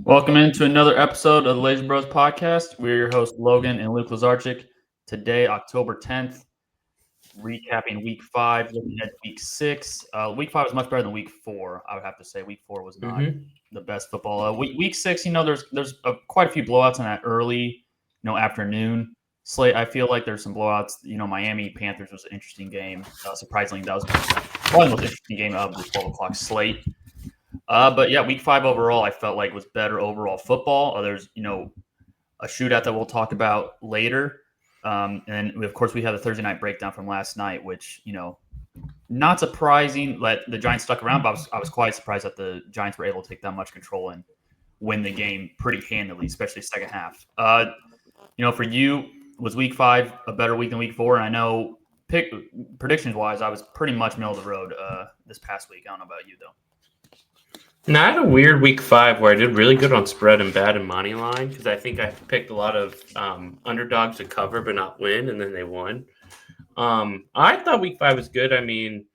Welcome into another episode of the Lazy Bros podcast. We're your hosts, Logan and Luke Lazarchik. Today, October 10th, recapping week 5, looking at week 6. Week 5 was much better than week 4, I would have to say. Week 4 was not the best football. Week 6, there's quite a few blowouts in that early, afternoon slate. I feel like there's some blowouts. Miami Panthers was an interesting game. Surprisingly, that was probably the most interesting game of the 12 o'clock slate. But yeah, week 5 overall, I felt like was better overall football. There's, a shootout that we'll talk about later. And of course, we have the Thursday night breakdown from last night, which, not surprising that the Giants stuck around, but I was quite surprised that the Giants were able to take that much control and win the game pretty handily, especially second half. For you, was week 5 a better week than week 4? And I know predictions-wise, I was pretty much middle of the road this past week. I don't know about you, though. Now, I had a weird week 5 where I did really good on spread and bad in money line because I think I picked a lot of underdogs to cover but not win, and then they won. I thought week 5 was good. I mean,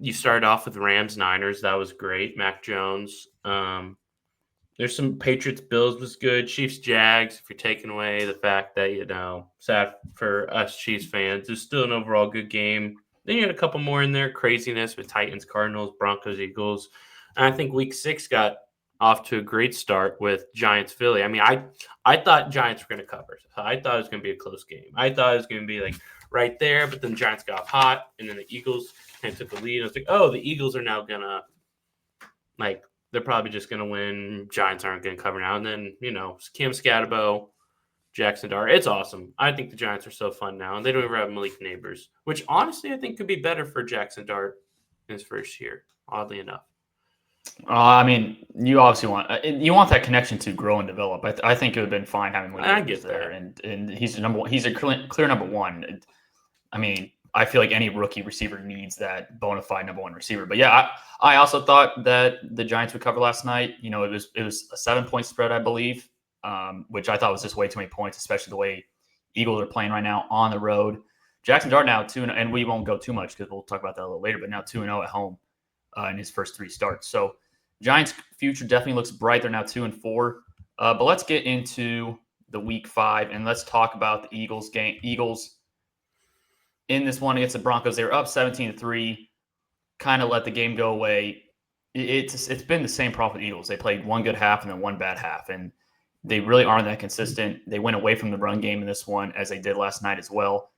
you started off with Rams-Niners. That was great. Mac Jones. There's some Patriots-Bills was good. Chiefs-Jags, if you're taking away the fact that, sad for us Chiefs fans. It's still an overall good game. Then you had a couple more in there. Craziness with Titans-Cardinals, Broncos-Eagles. And I think week 6 got off to a great start with Giants-Philly. I mean, I thought Giants were going to cover. I thought it was going to be a close game. I thought it was going to be like right there, but then the Giants got hot, and then the Eagles kind of took the lead. I was like, oh, the Eagles are now going to, they're probably just going to win. Giants aren't going to cover now. And then, Cam Scatterbo, Jackson Dart. It's awesome. I think the Giants are so fun now, and they don't even have Malik Neighbors, which honestly I think could be better for Jackson Dart in his first year, oddly enough. I mean, you obviously want that connection to grow and develop. I think it would have been fine having Williams there, and he's number one. He's a clear number one. I mean, I feel like any rookie receiver needs that bona fide number one receiver. But yeah, I also thought that the Giants would cover last night. It was a 7-point spread, I believe, which I thought was just way too many points, especially the way Eagles are playing right now on the road. Jackson Dart now 2-0, and we won't go too much because we'll talk about that a little later. But now 2-0 at home. In his first 3 starts. So Giants' future definitely looks bright. They're now 2-4. But let's get into the week 5 and let's talk about the Eagles game. Eagles in this one against the Broncos, they were up 17-3, kind of let the game go away. It's been the same problem with Eagles. They played one good half and then one bad half, and they really aren't that consistent. They went away from the run game in this one, as they did last night as well.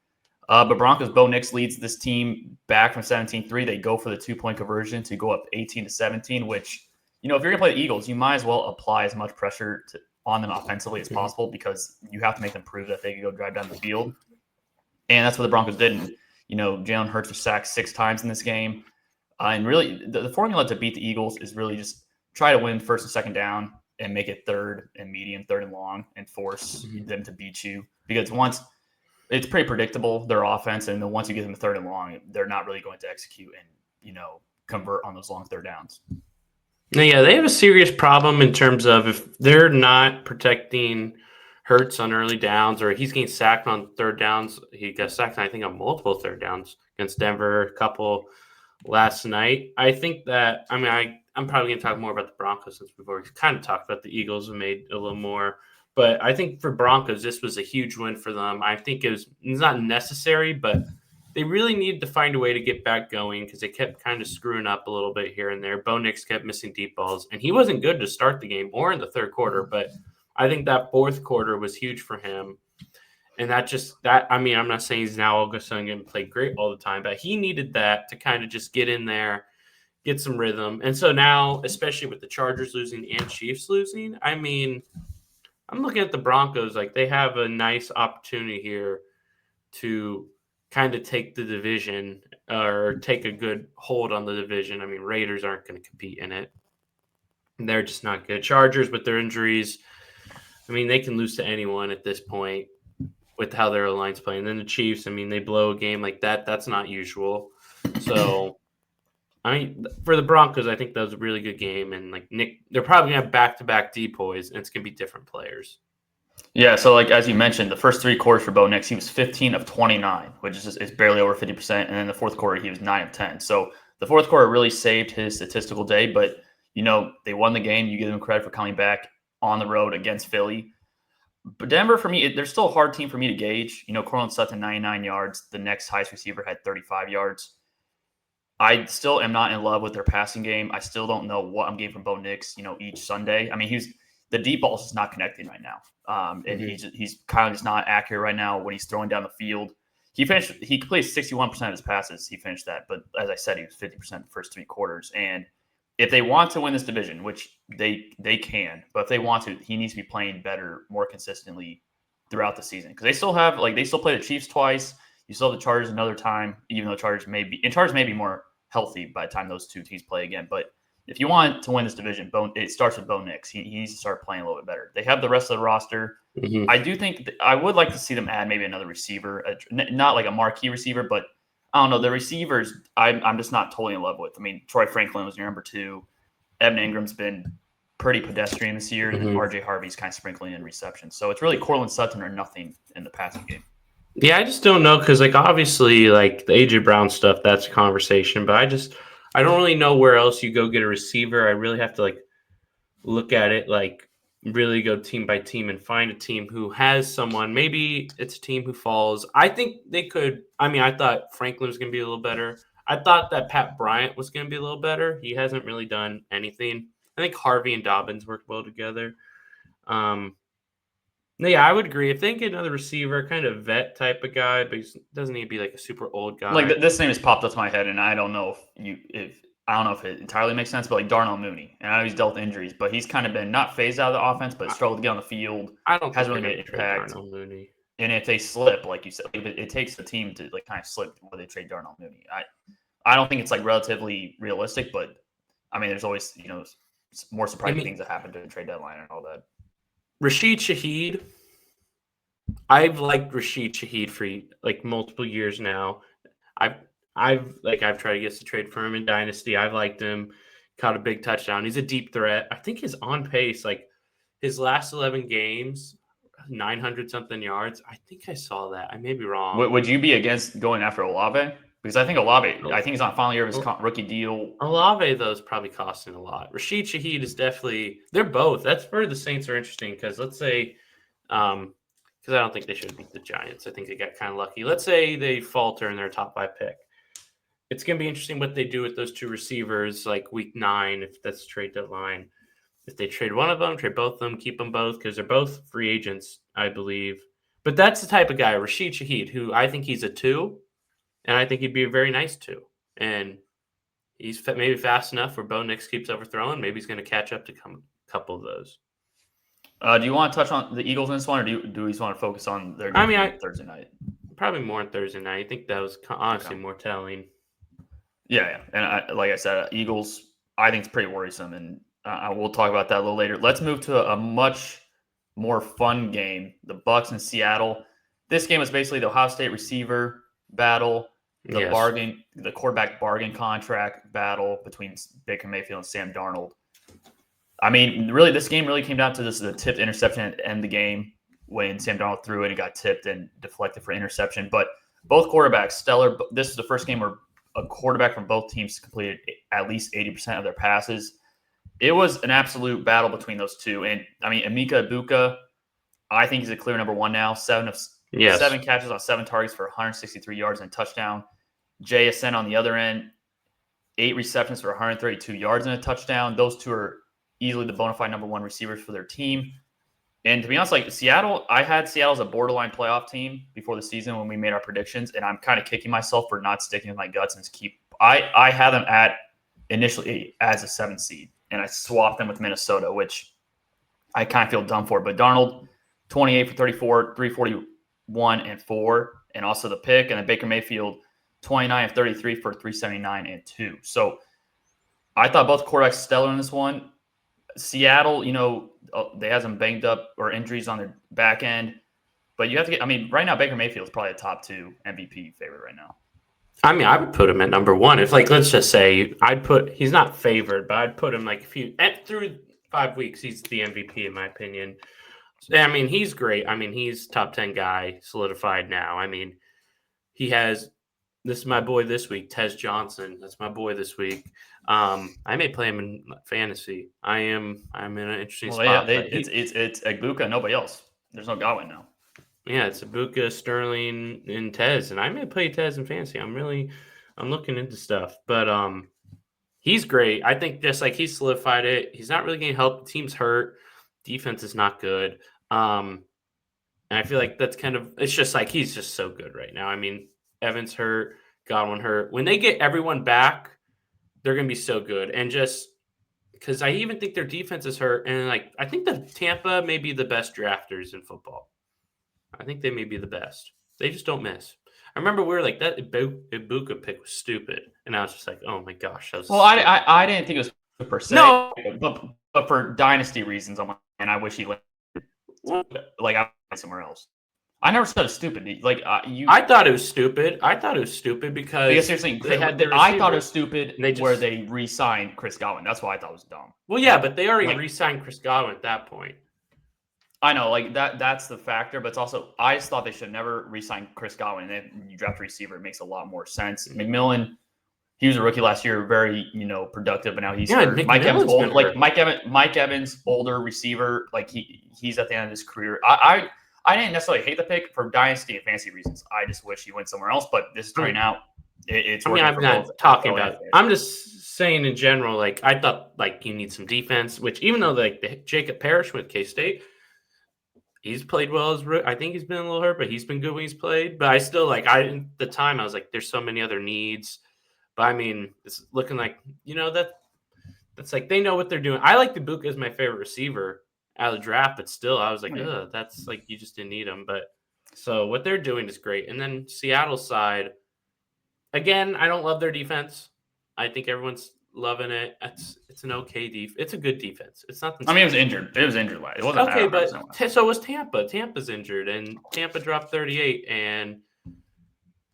But Broncos, Bo Nix leads this team back from 17-3. They go for the 2-point conversion to go up 18-17, which, if you're going to play the Eagles, you might as well apply as much pressure on them offensively as possible because you have to make them prove that they can go drive down the field. And that's what the Broncos did. And, Jalen Hurts was sacked 6 times in this game. And really, the formula to beat the Eagles is really just try to win first and second down and make it third and medium, third and long, and force them to beat you. Because it's pretty predictable, their offense, and then once you get them third and long, they're not really going to execute and, convert on those long third downs. Yeah, they have a serious problem in terms of if they're not protecting Hurts on early downs or he's getting sacked on third downs. He got sacked, I think, on multiple third downs against Denver, a couple last night. I think that, I'm probably going to talk more about the Broncos since we've already kind of talked about the Eagles and made a little more. But I think for Broncos, this was a huge win for them. I think it's not necessary, but they really needed to find a way to get back going because they kept kind of screwing up a little bit here and there. Bo Nix kept missing deep balls, and he wasn't good to start the game or in the third quarter. But I think that fourth quarter was huge for him. And I'm not saying he's now all of a sudden going to play great all the time, but he needed that to kind of just get in there, get some rhythm. And so now, especially with the Chargers losing and Chiefs losing, I'm looking at the Broncos like they have a nice opportunity here to kind of take the division or take a good hold on the division. Raiders aren't going to compete in it. They're just not good. Chargers with their injuries, they can lose to anyone at this point with how their line's playing. And then the Chiefs, they blow a game like that. That's not usual. So for the Broncos, I think that was a really good game. And Nick, they're probably going to have back-to-back depoys, and it's going to be different players. Yeah, so as you mentioned, the first 3 quarters for Bo Nix, he was 15 of 29, which is barely over 50%. And then the fourth quarter, he was 9 of 10. So the fourth quarter really saved his statistical day. But, They won the game. You give them credit for coming back on the road against Philly. But Denver, for me, they're still a hard team for me to gauge. Cortland Sutton, 99 yards. The next highest receiver had 35 yards. I still am not in love with their passing game. I still don't know what I'm getting from Bo Nix, each Sunday. I mean, the deep ball is just not connecting right now. And he's kind of just not accurate right now when he's throwing down the field. He completed 61% of his passes. He finished that. But as I said, he was 50% the first 3 quarters. And if they want to win this division, which they can, but if they want to, he needs to be playing better, more consistently throughout the season. Because they still play the Chiefs twice. You still have the Chargers another time, even though Chargers may be more healthy by the time those two teams play again. But if you want to win this division, it starts with Bo Nix. He needs to start playing a little bit better. They have the rest of the roster. Mm-hmm. I do think I would like to see them add maybe another receiver, not like a marquee receiver, but I don't know. The receivers, I'm just not totally in love with. I mean, Troy Franklin was your number 2. Evan Ingram's been pretty pedestrian this year, and RJ Harvey's kind of sprinkling in receptions. So it's really Cortland Sutton or nothing in the passing game. Yeah, I just don't know because, obviously, the A.J. Brown stuff, that's a conversation. But I don't really know where else you go get a receiver. I really have to, look at it, really go team by team and find a team who has someone. Maybe it's a team who falls. I think they could. I mean, I thought Franklin was going to be a little better. I thought that Pat Bryant was going to be a little better. He hasn't really done anything. I think Harvey and Dobbins work well together. Yeah, I would agree. If they get another receiver, kind of vet type of guy, but he doesn't need to be a super old guy. This name has popped up to my head, and I don't know if it entirely makes sense, but Darnell Mooney. And I know he's dealt with injuries, but he's kind of been not phased out of the offense, but struggled to get on the field. I don't hasn't really made an impact. Darnell Mooney. And if they slip, like you said, it takes the team to kind of slip where they trade Darnell Mooney. I don't think it's relatively realistic, but I mean, there's always more surprising things that happen during the trade deadline and all that. Rashid Shaheed. I've liked Rashid Shaheed for multiple years now. I've tried to get to trade for him in Dynasty. I've liked him. Caught a big touchdown. He's a deep threat. I think he's on pace. His last 11 games, 900 something yards. I think I saw that. I may be wrong. Would you be against going after Olave? Because I think he's on final year of his rookie deal. Olave, though, is probably costing a lot. Rashid Shaheed is definitely – they're both. That's where the Saints are interesting because let's say because I don't think they should beat the Giants. I think they got kind of lucky. Let's say they falter in their top 5 pick. It's going to be interesting what they do with those 2 receivers week 9 if that's trade deadline. If they trade one of them, trade both of them, keep them both because they're both free agents, I believe. But that's the type of guy, Rashid Shaheed, who I think he's a 2. And I think he'd be a very nice 2. And he's maybe fast enough where Bo Nix keeps overthrowing. Maybe he's going to catch up to a couple of those. Do you want to touch on the Eagles in this one, or do we just want to focus on their game Thursday night? Probably more on Thursday night. I think that was honestly more telling. Yeah. And like I said, Eagles, I think it's pretty worrisome. And we'll talk about that a little later. Let's move to a much more fun game, the Bucs in Seattle. This game was basically the Ohio State receiver battle, the quarterback bargain contract battle between Baker Mayfield and Sam Darnold. I mean, really, this game really came down to the tipped interception at the end of the game when Sam Darnold threw it and got tipped and deflected for interception. But both quarterbacks, stellar. This is the first game where a quarterback from both teams completed at least 80% of their passes. It was an absolute battle between those two. And, I mean, Emeka Egbuka, I think he's a clear number 1 now. 7 catches on 7 targets for 163 yards and a touchdown. Jay Asen on the other end, 8 receptions for 132 yards and a touchdown. Those two are easily the bona fide number 1 receivers for their team. And to be honest, Seattle, I had Seattle as a borderline playoff team before the season when we made our predictions, and I'm kind of kicking myself for not sticking with my guts and I had them initially as a 7th seed, and I swapped them with Minnesota, which I kind of feel dumb for. But Darnold, 28 for 34, 341 and 4, and also the pick, and then Baker Mayfield, 29 of 33 for 379 and 2. So I thought both quarterbacks stellar in this one. Seattle, they have some banged up or injuries on their back end, but you have to right now Baker Mayfield is probably a top 2 MVP favorite right now. I mean, I would put him at number 1. If let's just say he's not favored, but I'd put him through 5 weeks, he's the MVP in my opinion. I mean, he's great. I mean, he's top 10 guy solidified now. I mean, he has This is my boy this week, Tez Johnson. That's my boy this week. I may play him in fantasy. I'm in an interesting spot. It's Egbuka, nobody else. There's no Godwin now. Yeah, it's Ibuka, Sterling, and Tez, and I may play Tez in fantasy. I'm looking into stuff, but he's great. I think just like he solidified it. He's not really getting help. The team's hurt. Defense is not good. And I feel like that's it's just like he's just so good right now. I mean, Evans hurt, Godwin hurt. When they get everyone back, they're going to be so good. And just because I even think their defense is hurt, and like I think the Tampa may be the best drafters in football. I think they may be the best. They just don't miss. I remember we were like, that Ibuka pick was stupid. And I was just like, oh my gosh. I didn't think it was stupid per se. No. But for dynasty reasons, I'm like, and I wish he went like I went somewhere else. I never said it was stupid. Like I thought it was stupid. I thought it was stupid because seriously, I thought it was stupid where they re-signed Chris Godwin. That's why I thought it was dumb. Well, yeah, but they already re-signed Chris Godwin at that point. I know, like that's the factor, but it's also I just thought they should never re-sign Chris Godwin. And if you draft a receiver, it makes a lot more sense. McMillan, he was a rookie last year, very productive, but now he's hurt. Mike Evans, Mike Evans, older receiver, like he's at the end of his career. I didn't necessarily hate the pick for dynasty and fantasy reasons. I just wish he went somewhere else. But this is turning out. It's. I mean, I'm not talking about it. I'm just saying in general. Like I thought, like you need some defense. Which even though like Jacob Parrish with K-State. He's played well I think he's been a little hurt, but he's been good when he's played. But I still at the time I was like, there's so many other needs. But I mean, it's looking like that's like they know what they're doing. I like Ibuka as my favorite receiver out of the draft, but still I was like, that's like you just didn't need him. But so what they're doing is great. And then Seattle's side, again, I don't love their defense. I think everyone's loving it. It's an okay defense. It's a good defense. It's not. I mean, it was injured. It was injured last. It wasn't okay, but so was Tampa. Tampa's injured, and Tampa dropped 38, and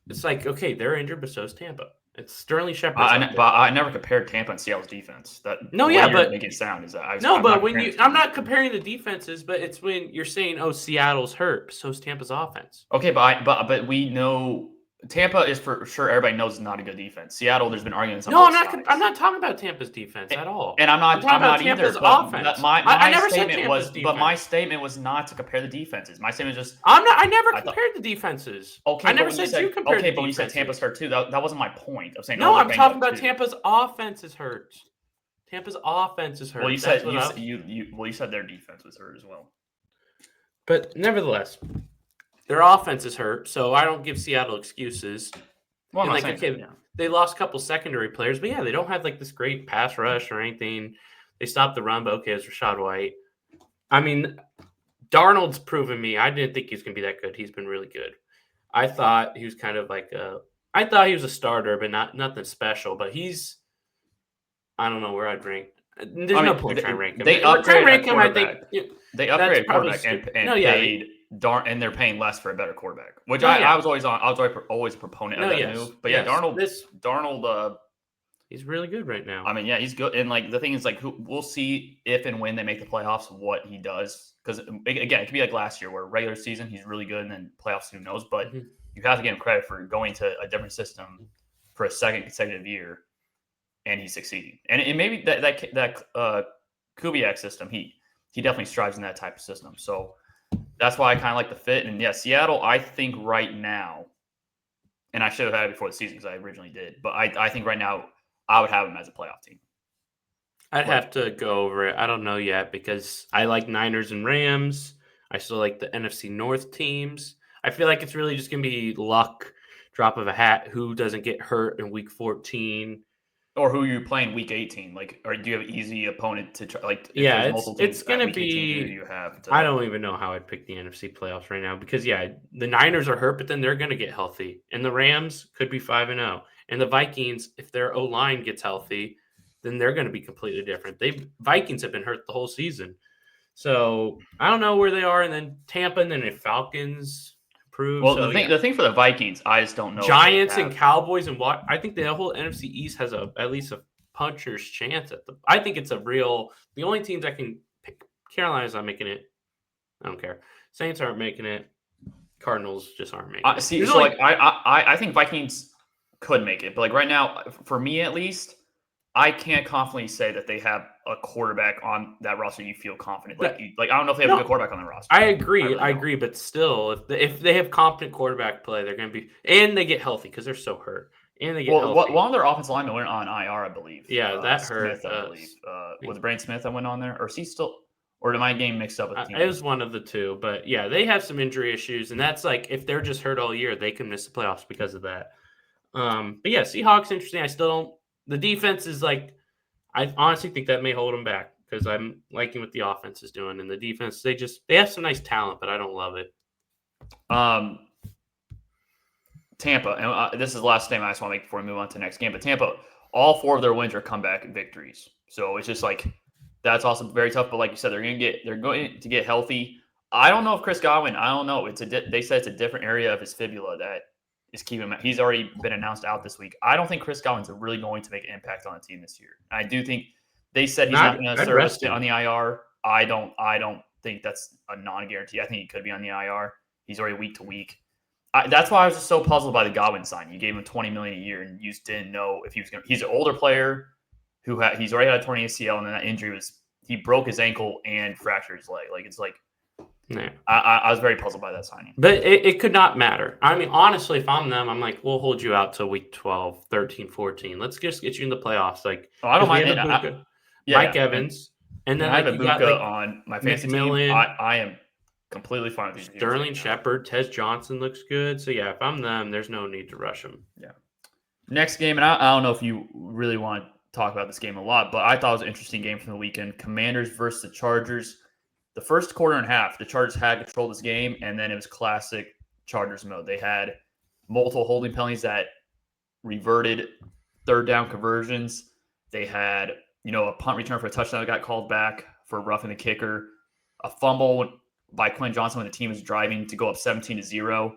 it's like okay, they're injured, but so is Tampa. It's Sterling Shepard. But I never compared Tampa and Seattle's defense. But making it sound is that I'm not comparing the defenses, but it's when you're saying, oh, Seattle's hurt, so is Tampa's offense. Okay, but we know. Tampa is for sure. Everybody knows it's not a good defense. Seattle, there's been arguments. No, I'm not talking about Tampa's defense at all. And I'm not Tampa's either. Offense. My statement was, but my statement was not to compare the defenses. My statement was just. I never compared the defenses. Okay, I never said you compared. Okay, but when you said Tampa's hurt too, that wasn't my point of saying. No, I'm talking about Tampa's offense is hurt. Tampa's offense is hurt. Well, you said their defense was hurt as well. But nevertheless. Their offense is hurt, so I don't give Seattle excuses. Well, they lost a couple secondary players, but yeah, they don't have like this great pass rush or anything. They stopped the run, but okay, it's Rachaad White. I mean, Darnold's proven me. I didn't think he was going to be that good. He's been really good. I thought he was kind of like I thought he was a starter, but nothing special. But I don't know where I'd rank. There's no point trying to rank him. They upgraded him. I think they upgraded quarterback and paid. And they're paying less for a better quarterback, which I was always a proponent of that move. But Darnold, he's really good right now. I mean, yeah, he's good. And like the thing is, like, we'll see if and when they make the playoffs what he does. Because again, it could be like last year where regular season he's really good, and then playoffs who knows. But you have to give him credit for going to a different system for a second consecutive year, and he's succeeding. And maybe that Kubiak system, he definitely strives in that type of system. So. That's why I kind of like the fit. And yeah, Seattle, I think right now, and I should have had it before the season because I originally did, but I think right now I would have them as a playoff team. I'd have to go over it. I don't know yet because I like Niners and Rams. I still like the NFC North teams. I feel like it's really just going to be luck, drop of a hat, who doesn't get hurt in week 14. Or who you're playing week 18, like, or do you have an easy opponent to try? Like, yeah, it's going to be. I don't even know how I'd pick the NFC playoffs right now because the Niners are hurt, but then they're going to get healthy, and the Rams could be 5-0, and the Vikings, if their O line gets healthy, then they're going to be completely different. Vikings have been hurt the whole season, so I don't know where they are, and then Tampa, and then the Falcons. Well, the thing for the Vikings, I just don't know. Giants and Cowboys and what I think the whole NFC East has at least a puncher's chance at the. I think it's the only teams I can pick. Carolina's not making it. I don't care. Saints aren't making it. Cardinals just aren't making it. I think Vikings. could make it. But like right now, for me at least, I can't confidently say that they have a quarterback on that roster you feel confident. Like I don't know if they have a good quarterback on the roster. I agree. I agree. But still, if they have competent quarterback play, they're going to be – and they get healthy because they're so hurt. And they get healthy. One of their offensive linemen went on IR, I believe. Yeah, that hurt. Smith, I believe. Was it Brain Smith that went on there? Or is he still – or am I getting mixed up with the team? It was one of the two. But, yeah, they have some injury issues. And that's like if they're just hurt all year, they can miss the playoffs because of that. But, yeah, Seahawks, interesting. I still don't – the defense is like – I honestly think that may hold them back because I'm liking what the offense is doing. And the defense, they have some nice talent, but I don't love it. Tampa, and this is the last statement I just want to make before we move on to the next game. But Tampa, all 4 of their wins are comeback victories. So it's just like that's also very tough. But like you said, they're going to get healthy. I don't know if Chris Godwin. I don't know. They said it's a different area of his fibula that is keeping him. He's already been announced out this week. I don't think Chris Godwin's really going to make an impact on the team this year. I do think they said he's not going to serve on the IR. I don't think that's a non-guarantee. I think he could be on the IR. He's already week to week. That's why I was just so puzzled by the Godwin sign. You gave him $20 million a year, and you just didn't know if he was going to. He's an older player he's already had a torn ACL, and then that injury he broke his ankle and fractured his leg. Like it's like, yeah. I was very puzzled by that signing. But it could not matter. I mean, honestly, if I'm them, I'm like, we'll hold you out till week 12, 13, 14. Let's just get you in the playoffs. Like, I don't mind Mike Evans, and then I have Ibuka on my fantasy team. I am completely fine with these. Sterling Shepard, Tez Johnson looks good. So, yeah, if I'm them, there's no need to rush him. Yeah. Next game, and I don't know if you really want to talk about this game a lot, but I thought it was an interesting game from the weekend. Commanders versus the Chargers. The first quarter and a half, the Chargers had control of this game, and then it was classic Chargers mode. They had multiple holding penalties that reverted third down conversions. They had, a punt return for a touchdown that got called back for roughing the kicker. A fumble by Quinn Johnson when the team was driving to go up 17-0.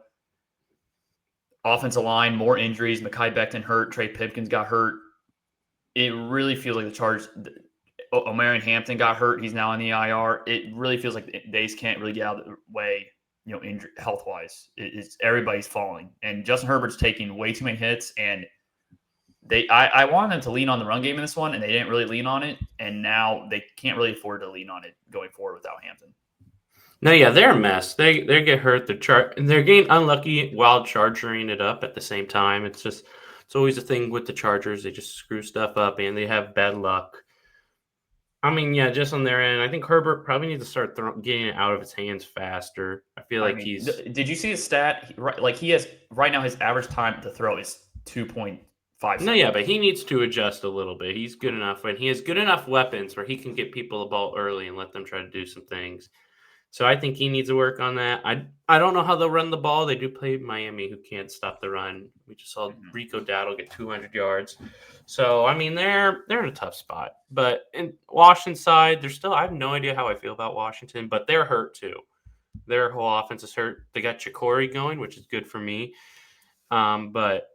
Offensive line, more injuries. Mekhi Becton hurt. Trey Pipkins got hurt. It really feels like the Chargers – Omarion Hampton got hurt. He's now on the IR. It really feels like they just can't really get out of the way, health-wise. Everybody's falling. And Justin Herbert's taking way too many hits, and I wanted them to lean on the run game in this one, and they didn't really lean on it, and now they can't really afford to lean on it going forward without Hampton. No, yeah, they're a mess. They get hurt. They're getting unlucky while charging it up at the same time. It's always a thing with the Chargers. They just screw stuff up, and they have bad luck. I mean, yeah, just on their end, I think Herbert probably needs to start getting it out of his hands faster. I feel like he's. Did you see his stat? Like he has right now, his average time to throw is 2.5 seconds. No, yeah, but he needs to adjust a little bit. He's good enough, and he has good enough weapons where he can get people the ball early and let them try to do some things. So I think he needs to work on that. I don't know how they'll run the ball. They do play Miami, who can't stop the run. We just saw Rico Dowdle get 200 yards. So, I mean, they're in a tough spot. But in Washington's side, I have no idea how I feel about Washington, but they're hurt too. Their whole offense is hurt. They got Jacory going, which is good for me. But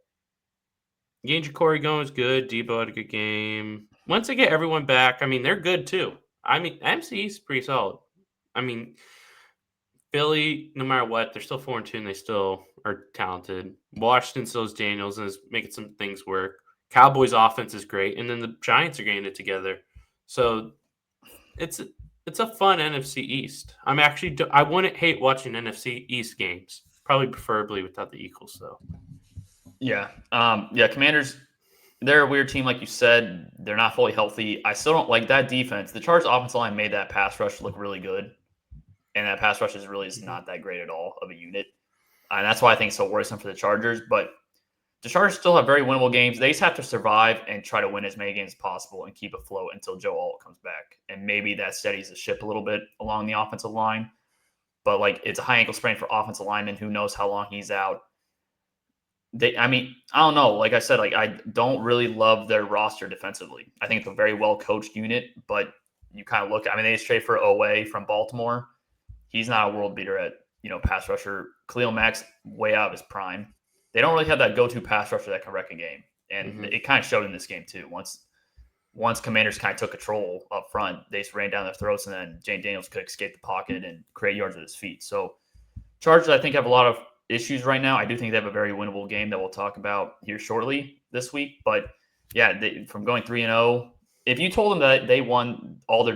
getting Jacory going is good. Debo had a good game. Once they get everyone back, I mean, they're good too. I mean, MC is pretty solid. I mean, Philly, no matter what, they're still 4-2 and they still are talented. Washington still has Daniels and is making some things work. Cowboys' offense is great, and then the Giants are getting it together. So it's a fun NFC East. I wouldn't hate watching NFC East games. Probably preferably without the Eagles, though. Yeah. Commanders, they're a weird team, like you said. They're not fully healthy. I still don't like that defense. The Chargers' offensive line made that pass rush look really good. And that pass rush is not that great at all of a unit. And that's why I think it's so worrisome for the Chargers. But the Chargers still have very winnable games. They just have to survive and try to win as many games as possible and keep afloat until Joe Alt comes back. And maybe that steadies the ship a little bit along the offensive line. But, it's a high ankle sprain for offensive linemen. Who knows how long he's out. I don't know. Like I said, I don't really love their roster defensively. I think it's a very well-coached unit. But you kind of look – they just trade for Owe from Baltimore. He's not a world beater at, pass rusher. Khalil Mack's way out of his prime. They don't really have that go-to pass rusher that can wreck a game. And it kind of showed in this game too. Once Commanders kind of took control up front, they just ran down their throats, and then Jane Daniels could escape the pocket and create yards with his feet. So Chargers, I think, have a lot of issues right now. I do think they have a very winnable game that we'll talk about here shortly this week. But yeah, from going 3-0, if you told them that they won all their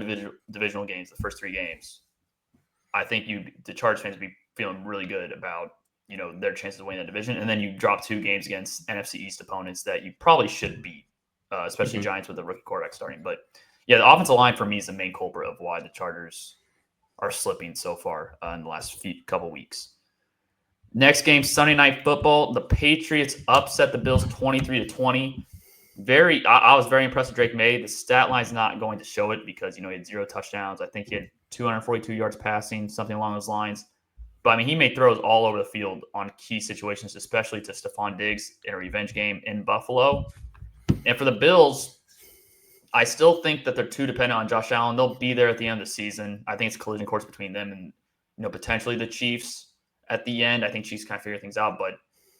divisional games, the first 3 games, I think the Chargers fans would be feeling really good about their chances of winning that division. And then you drop 2 games against NFC East opponents that you probably should beat, especially Giants with the rookie quarterback starting. But yeah, the offensive line for me is the main culprit of why the Chargers are slipping so far in the last couple weeks. Next game, Sunday Night Football. The Patriots upset the Bills 23-20. I was very impressed with Drake May. The stat line's not going to show it because he had 0 touchdowns. I think he had 242 yards passing, something along those lines. But I mean, he made throws all over the field on key situations, especially to Stephon Diggs in a revenge game in Buffalo. And for the Bills, I still think that they're too dependent on Josh Allen. They'll be there at the end of the season. I think it's a collision course between them and potentially the Chiefs at the end. I think Chiefs kind of figure things out. But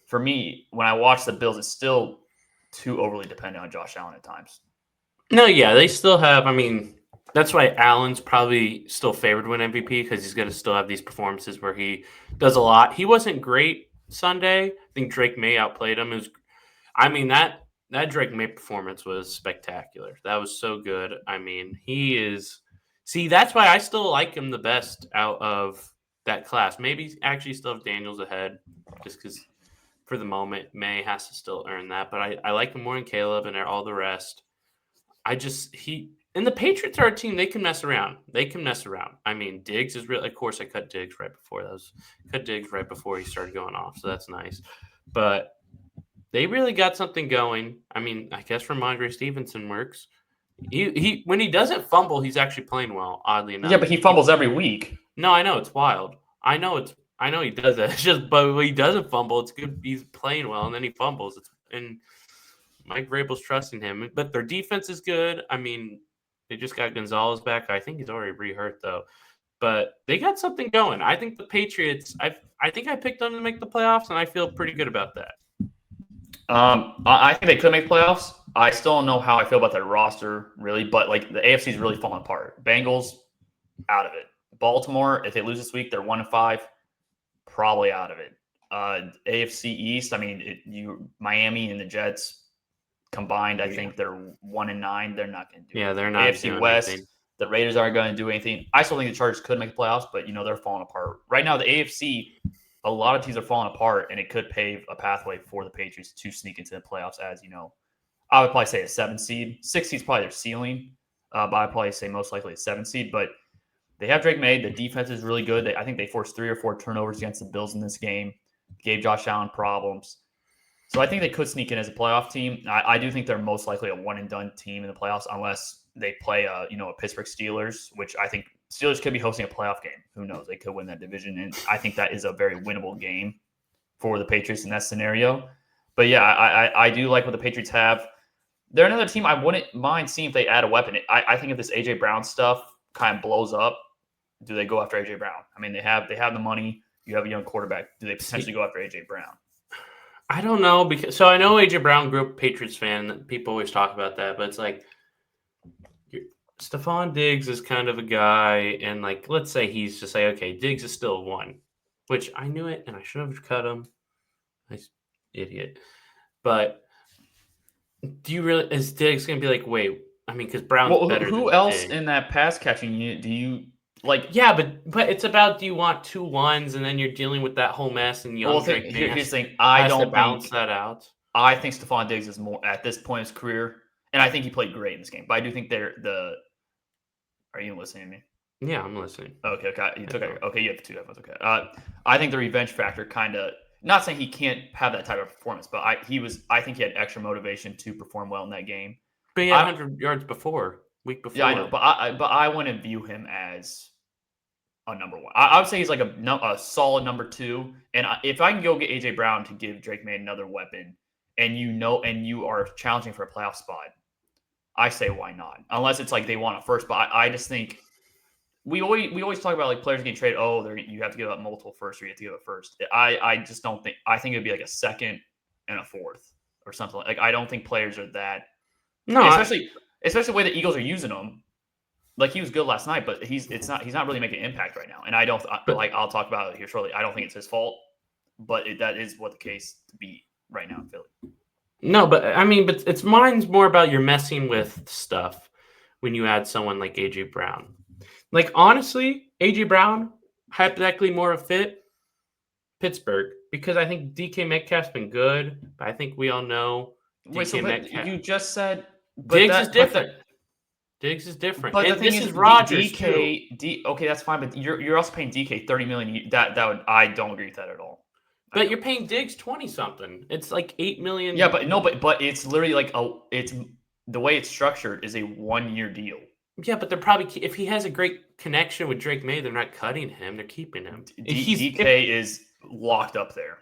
for me, when I watch the Bills, it's still too overly dependent on Josh Allen at times. No, yeah, they still have. I mean, that's why Allen's probably still favored to win MVP because he's going to still have these performances where he does a lot. He wasn't great Sunday. I think Drake May outplayed him. That Drake May performance was spectacular. That was so good. I mean, he is. See, that's why I still like him the best out of that class. Maybe actually still have Daniels ahead just because for the moment, May has to still earn that. But I like him more than Caleb and all the rest. And the Patriots are a team, they can mess around. I mean, Diggs is real. Of course, I cut Diggs right before he started going off. So that's nice. But they really got something going. I mean, I guess Ramondre Stevenson works. He when he doesn't fumble, he's actually playing well, oddly enough. Yeah, but he fumbles every week. No, I know. It's wild. I know he does that. It's just, but when he doesn't fumble, it's good. He's playing well, and then he fumbles. And Mike Vrabel's trusting him. But their defense is good. I mean, they just got Gonzalez back. I think he's already re-hurt, though. But they got something going. I think the Patriots, I think I picked them to make the playoffs, and I feel pretty good about that. I think they could make playoffs. I still don't know how I feel about their roster, really. But, the AFC is really falling apart. Bengals, out of it. Baltimore, if they lose this week, they're 1-5, probably out of it. AFC East, I mean, Miami and the Jets combined, I think they're 1-9. They're not going to do. Yeah, they're not. AFC West, anything. The Raiders aren't going to do anything. I still think the Chargers could make the playoffs, but they're falling apart right now. The AFC, a lot of teams are falling apart, and it could pave a pathway for the Patriots to sneak into the playoffs. As I would probably say a 7 seed. 6 seed's probably their ceiling, but I'd probably say most likely a 7 seed. But they have Drake May. The defense is really good. I think they forced 3 or 4 turnovers against the Bills in this game. Gave Josh Allen problems. So I think they could sneak in as a playoff team. I do think they're most likely a one-and-done team in the playoffs unless they play a Pittsburgh Steelers, which I think Steelers could be hosting a playoff game. Who knows? They could win that division, and I think that is a very winnable game for the Patriots in that scenario. But, yeah, I do like what the Patriots have. They're another team I wouldn't mind seeing if they add a weapon. I think if this A.J. Brown stuff kind of blows up, do they go after A.J. Brown? I mean, they have the money. You have a young quarterback. Do they potentially go after A.J. Brown? I don't know because I know A.J. Brown grew up Patriots fan. People always talk about that, but it's like Stephon Diggs is kind of a guy, and let's say he's just okay, Diggs is still 1, which I knew it, and I should have cut him. Nice idiot. But do you really is Diggs gonna be wait? I mean, because Brown's better. Who else in that pass catching unit do you? Yeah, but it's about do you want 2 1s and then you're dealing with that whole mess and here's the thing. I don't balance that out. I think Stephon Diggs is more at this point in his career, and I think he played great in this game. But I do think Are you listening to me? Yeah, I'm listening. Okay. Okay, you have 2 headphones. Okay. I think the revenge factor kind of not saying he can't have that type of performance, but I think he had extra motivation to perform well in that game. But he had 100 yards week before. Yeah, I know, but I wouldn't view him as a number 1. I would say he's a solid number 2. And if I can go get A.J. Brown to give Drake May another weapon, and you are challenging for a playoff spot, I say why not? Unless it's they want a first. But I just think we always talk about players getting traded. Oh, you have to give up multiple firsts, or you have to give up first. I just don't think. I think it'd be a second and a fourth or something. I don't think players are that. No, especially the way the Eagles are using him. He was good last night, but he's not really making an impact right now. And I don't I'll talk about it here shortly. I don't think it's his fault. but that is what the case to be right now in Philly. No, but I mean, but mine's more about you're messing with stuff when you add someone like AJ Brown. Like honestly, AJ Brown hypothetically more a fit Pittsburgh because I think DK Metcalf's been good, but I think we all know Metcalf. You just said Diggs is different. Diggs is different. But and the thing is Rodgers DK, too. Okay, that's fine, but you're also paying DK $30 million. I don't agree with that at all. But you're paying Diggs 20 something. It's like $8 million. Yeah, but it's literally like it's the way it's structured is a 1-year deal. Yeah, but they're probably if he has a great connection with Drake May, they're not cutting him. They're keeping him. DK is locked up there.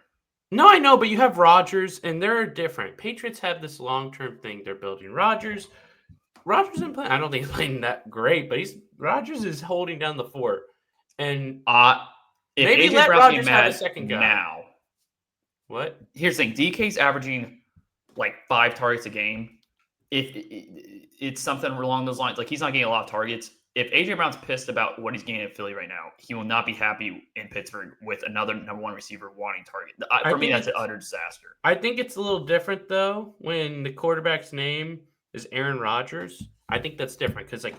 No, I know, but you have Rodgers, and they're different. Patriots have this long-term thing they're building. Rodgers isn't playing. I don't think he's playing that great, but Rodgers is holding down the fort. And maybe let Rodgers have a second guy now. What? Here's the thing: DK's averaging like 5 targets a game. If it's something along those lines, like he's not getting a lot of targets. If AJ Brown's pissed about what he's getting at Philly right now, he will not be happy in Pittsburgh with another number 1 receiver wanting target. For me, that's an utter disaster. I think it's a little different though when the quarterback's name is Aaron Rodgers. I think that's different because like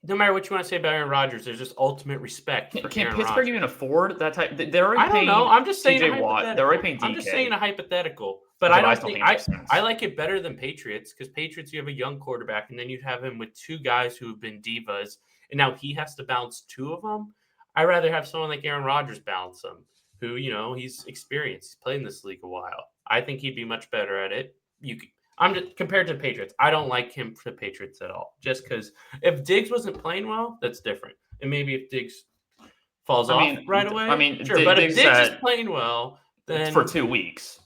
no matter what you want to say about Aaron Rodgers, there's just ultimate respect. Can Pittsburgh even afford that type? They're already paying. I don't know. I'm just saying TJ Watt. They're already paying DK. I'm just saying a hypothetical. But I don't think I like it better than Patriots because Patriots you have a young quarterback and then you'd have him with 2 guys who have been divas and now he has to balance 2 of them. I'd rather have someone like Aaron Rodgers balance them, who he's experienced. He's played in this league a while. I think he'd be much better at it. I'm just compared to the Patriots. I don't like him for the Patriots at all. Just because if Diggs wasn't playing well, that's different. And maybe if Diggs falls off right away, sure. But if Diggs is playing well, then it's for 2 weeks.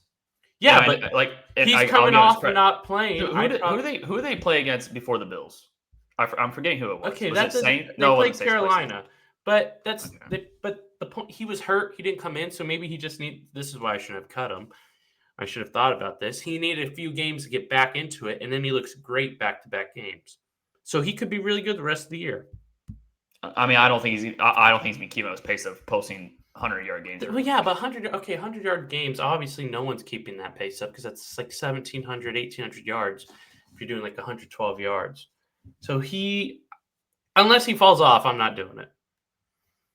Yeah, but like he's coming off and not playing. Who do they play against before the Bills? I'm forgetting who it was. Okay, they played Carolina, but that's but the point. He was hurt. He didn't come in, so maybe he just this is why I shouldn't have cut him. I should have thought about this. He needed a few games to get back into it, and then he looks great back-to-back games. So he could be really good the rest of the year. I mean, I don't think he's been keeping his pace of posting 100-yard games. Well, yeah, but 100-yard games, obviously no one's keeping that pace up because that's like 1,700, 1,800 yards if you're doing like 112 yards. So unless he falls off, I'm not doing it.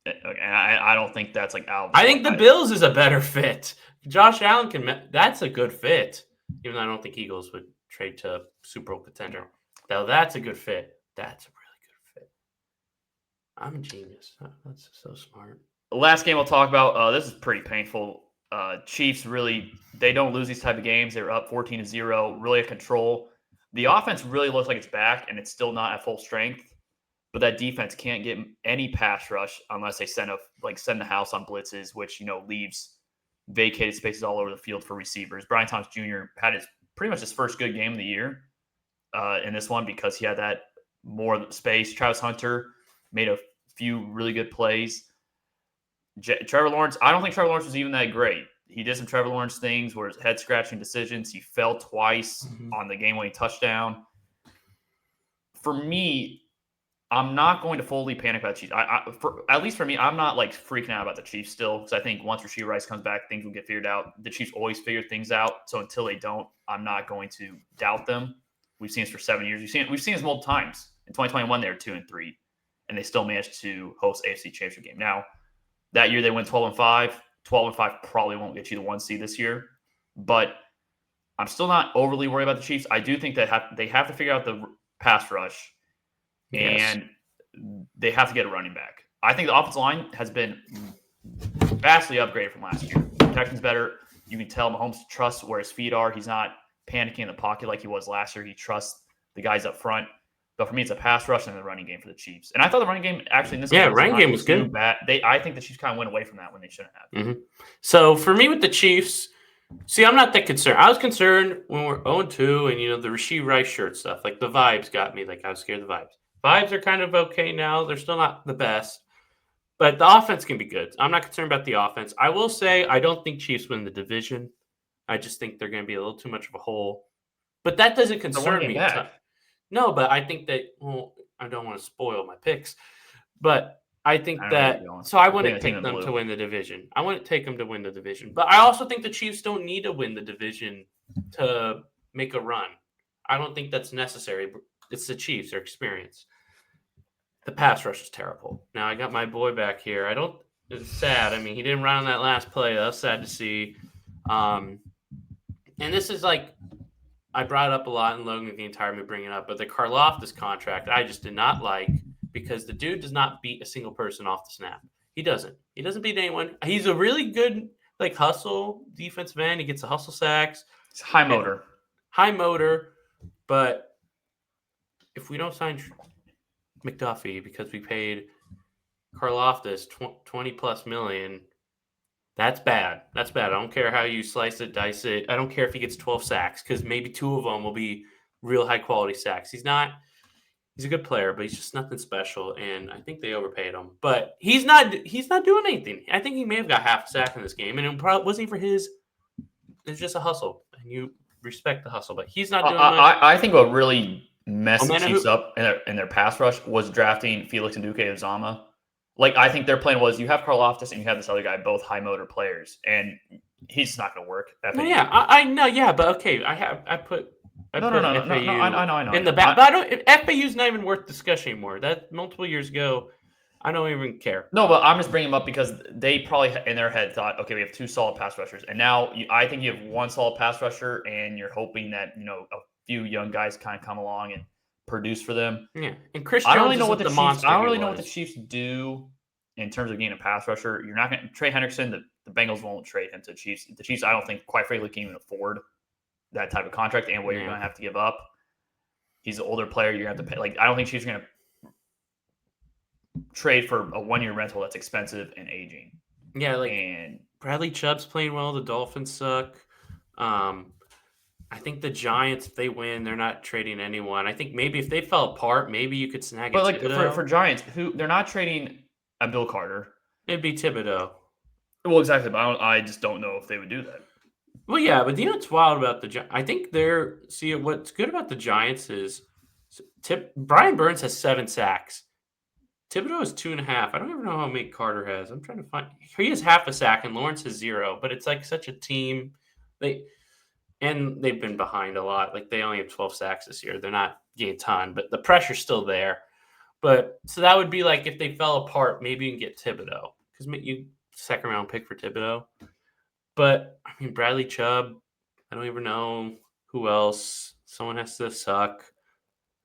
And I don't think that's like out. I think the Bills is a better fit. Josh Allen that's a good fit. Even though I don't think Eagles would trade to Super Bowl contender. Though that's a good fit. That's a really good fit. I'm a genius. That's so smart. The last game we'll talk about, this is pretty painful. Chiefs they don't lose these type of games. They're up 14-0, really at control. The offense really looks like it's back, and it's still not at full strength. But that defense can't get any pass rush unless they send the house on blitzes, which leaves vacated spaces all over the field for receivers. Brian Thomas Jr. had pretty much his first good game of the year in this one because he had that more space. Travis Hunter made a few really good plays. Trevor Lawrence, I don't think Trevor Lawrence was even that great. He did some Trevor Lawrence things where his head-scratching decisions. He fell twice on the game-winning touchdown. For me, I'm not going to fully panic about the Chiefs. At least for me, I'm not like freaking out about the Chiefs still because I think once Rashee Rice comes back, things will get figured out. The Chiefs always figure things out, so until they don't, I'm not going to doubt them. We've seen this for 7 years. We've seen this multiple times. In 2021, they were 2-3, and they still managed to host AFC Championship game. Now, that year they went 12-5. 12-5 probably won't get you the 1 seed this year, but I'm still not overly worried about the Chiefs. I do think that they have to figure out the pass rush. Yes. And they have to get a running back. I think the offensive line has been vastly upgraded from last year. Protection's better. You can tell Mahomes trusts where his feet are. He's not panicking in the pocket like he was last year. He trusts the guys up front. But for me, it's a pass rush and the running game for the Chiefs. And I thought the running game actually in this game running game was good. Bad. I think the Chiefs kind of went away from that when they shouldn't have. Mm-hmm. So for me with the Chiefs, I'm not that concerned. I was concerned when we're 0-2 and the Rashee Rice shirt stuff. Like the vibes got me. Like I was scared of the vibes. Vibes are kind of okay now. They're still not the best, but the offense can be good. I'm not concerned about the offense. I will say I don't think Chiefs win the division. I just think they're going to be a little too much of a hole. But that doesn't concern me. No, but I think that, I don't want to spoil my picks, but I think that so I wouldn't take them to win the division. I wouldn't take them to win the division. But I also think the Chiefs don't need to win the division to make a run. I don't think that's necessary. It's the Chiefs, their experience. The pass rush is terrible. Now I got my boy back here. It's sad. I mean, he didn't run on that last play. That was sad to see. And this is like I brought it up a lot, and Logan the entire time bringing it up. But the Karlaftis contract, I just did not like because the dude does not beat a single person off the snap. He doesn't. He doesn't beat anyone. He's a really good hustle defensive end. He gets a hustle sacks. It's high motor. But if we don't sign McDuffie because we paid Karlaftis $20+ million. That's bad. That's bad. I don't care how you slice it, dice it. I don't care if he gets 12 sacks because maybe 2 of them will be real high quality sacks. He's a good player, but he's just nothing special. And I think they overpaid him. But he's not doing anything. I think he may have got half a sack in this game, and it probably wasn't for his. It's just a hustle, and you respect the hustle. But he's not doing much. I think what really messed the Chiefs up in their pass rush was drafting Felix Anudike-Uzomah. Like, I think their plan was you have Karlaftis and you have this other guy, both high motor players, and he's just not going to work. I know, yeah, but okay, I put no, I know. In the back, but FAU's not even worth discussion anymore. That multiple years ago, I don't even care. No, but I'm just bringing them up because they probably in their head thought, okay, we have 2 solid pass rushers, and now I think you have 1 solid pass rusher, and you're hoping that a few young guys kind of come along and produce for them. Yeah, and Chris Jones I don't really know what the Chiefs do in terms of getting a pass rusher. You're not going to Trey Hendrickson. The Bengals won't trade him to the Chiefs. The Chiefs, I don't think, quite frankly, can even afford that type of contract and what you're going to have to give up. He's an older player. You're going to have to pay. Like, I don't think Chiefs are going to trade for a 1-year rental that's expensive and aging. Yeah, and Bradley Chubb's playing well. The Dolphins suck. I think the Giants, if they win, they're not trading anyone. I think maybe if they fell apart, maybe you could snag it. But like for Giants, they're not trading Abdul Carter. It'd be Thibodeau. Well, exactly. But I just don't know if they would do that. Well, yeah, but what's wild about the Giants? I think what's good about the Giants is Brian Burns has 7 sacks. Thibodeau has 2.5. I don't even know how many Carter has. I'm trying to find. He has half a sack, and Lawrence has 0. But it's like such a team. And they've been behind a lot. Like, they only have 12 sacks this year. They're not getting a ton, but the pressure's still there. But so that would be like if they fell apart, maybe you can get Thibodeau because you 2nd round pick for Thibodeau. But I mean, Bradley Chubb, I don't even know who else. Someone has to suck.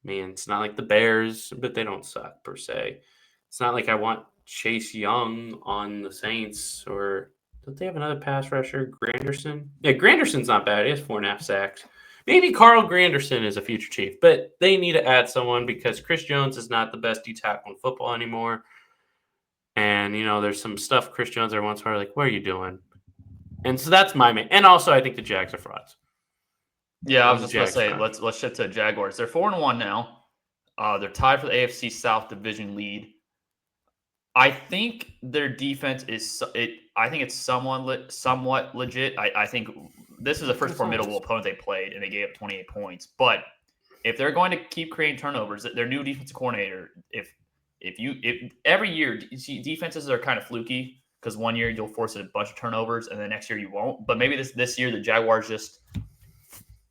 I mean, it's not like the Bears, but they don't suck per se. It's not like I want Chase Young on the Saints or. Don't they have another pass rusher, Granderson? Yeah, Granderson's not bad. He has 4.5 sacks. Maybe Carl Granderson is a future Chief, but they need to add someone because Chris Jones is not the best D tackle in football anymore. And, there's some stuff Chris Jones every once in a while like, what are you doing? And so that's my main. And also, I think the Jags are frauds. Yeah, I was just going to say, let's shift to Jaguars. They're 4-1 now. They're tied for the AFC South division lead. I think their defense I think it's somewhat legit. I think this is the first formidable opponent they played, and they gave up 28 points. But if they're going to keep creating turnovers, their new defensive coordinator, if every year defenses are kind of fluky because 1 year you'll force a bunch of turnovers, and the next year you won't. But maybe this year the Jaguars just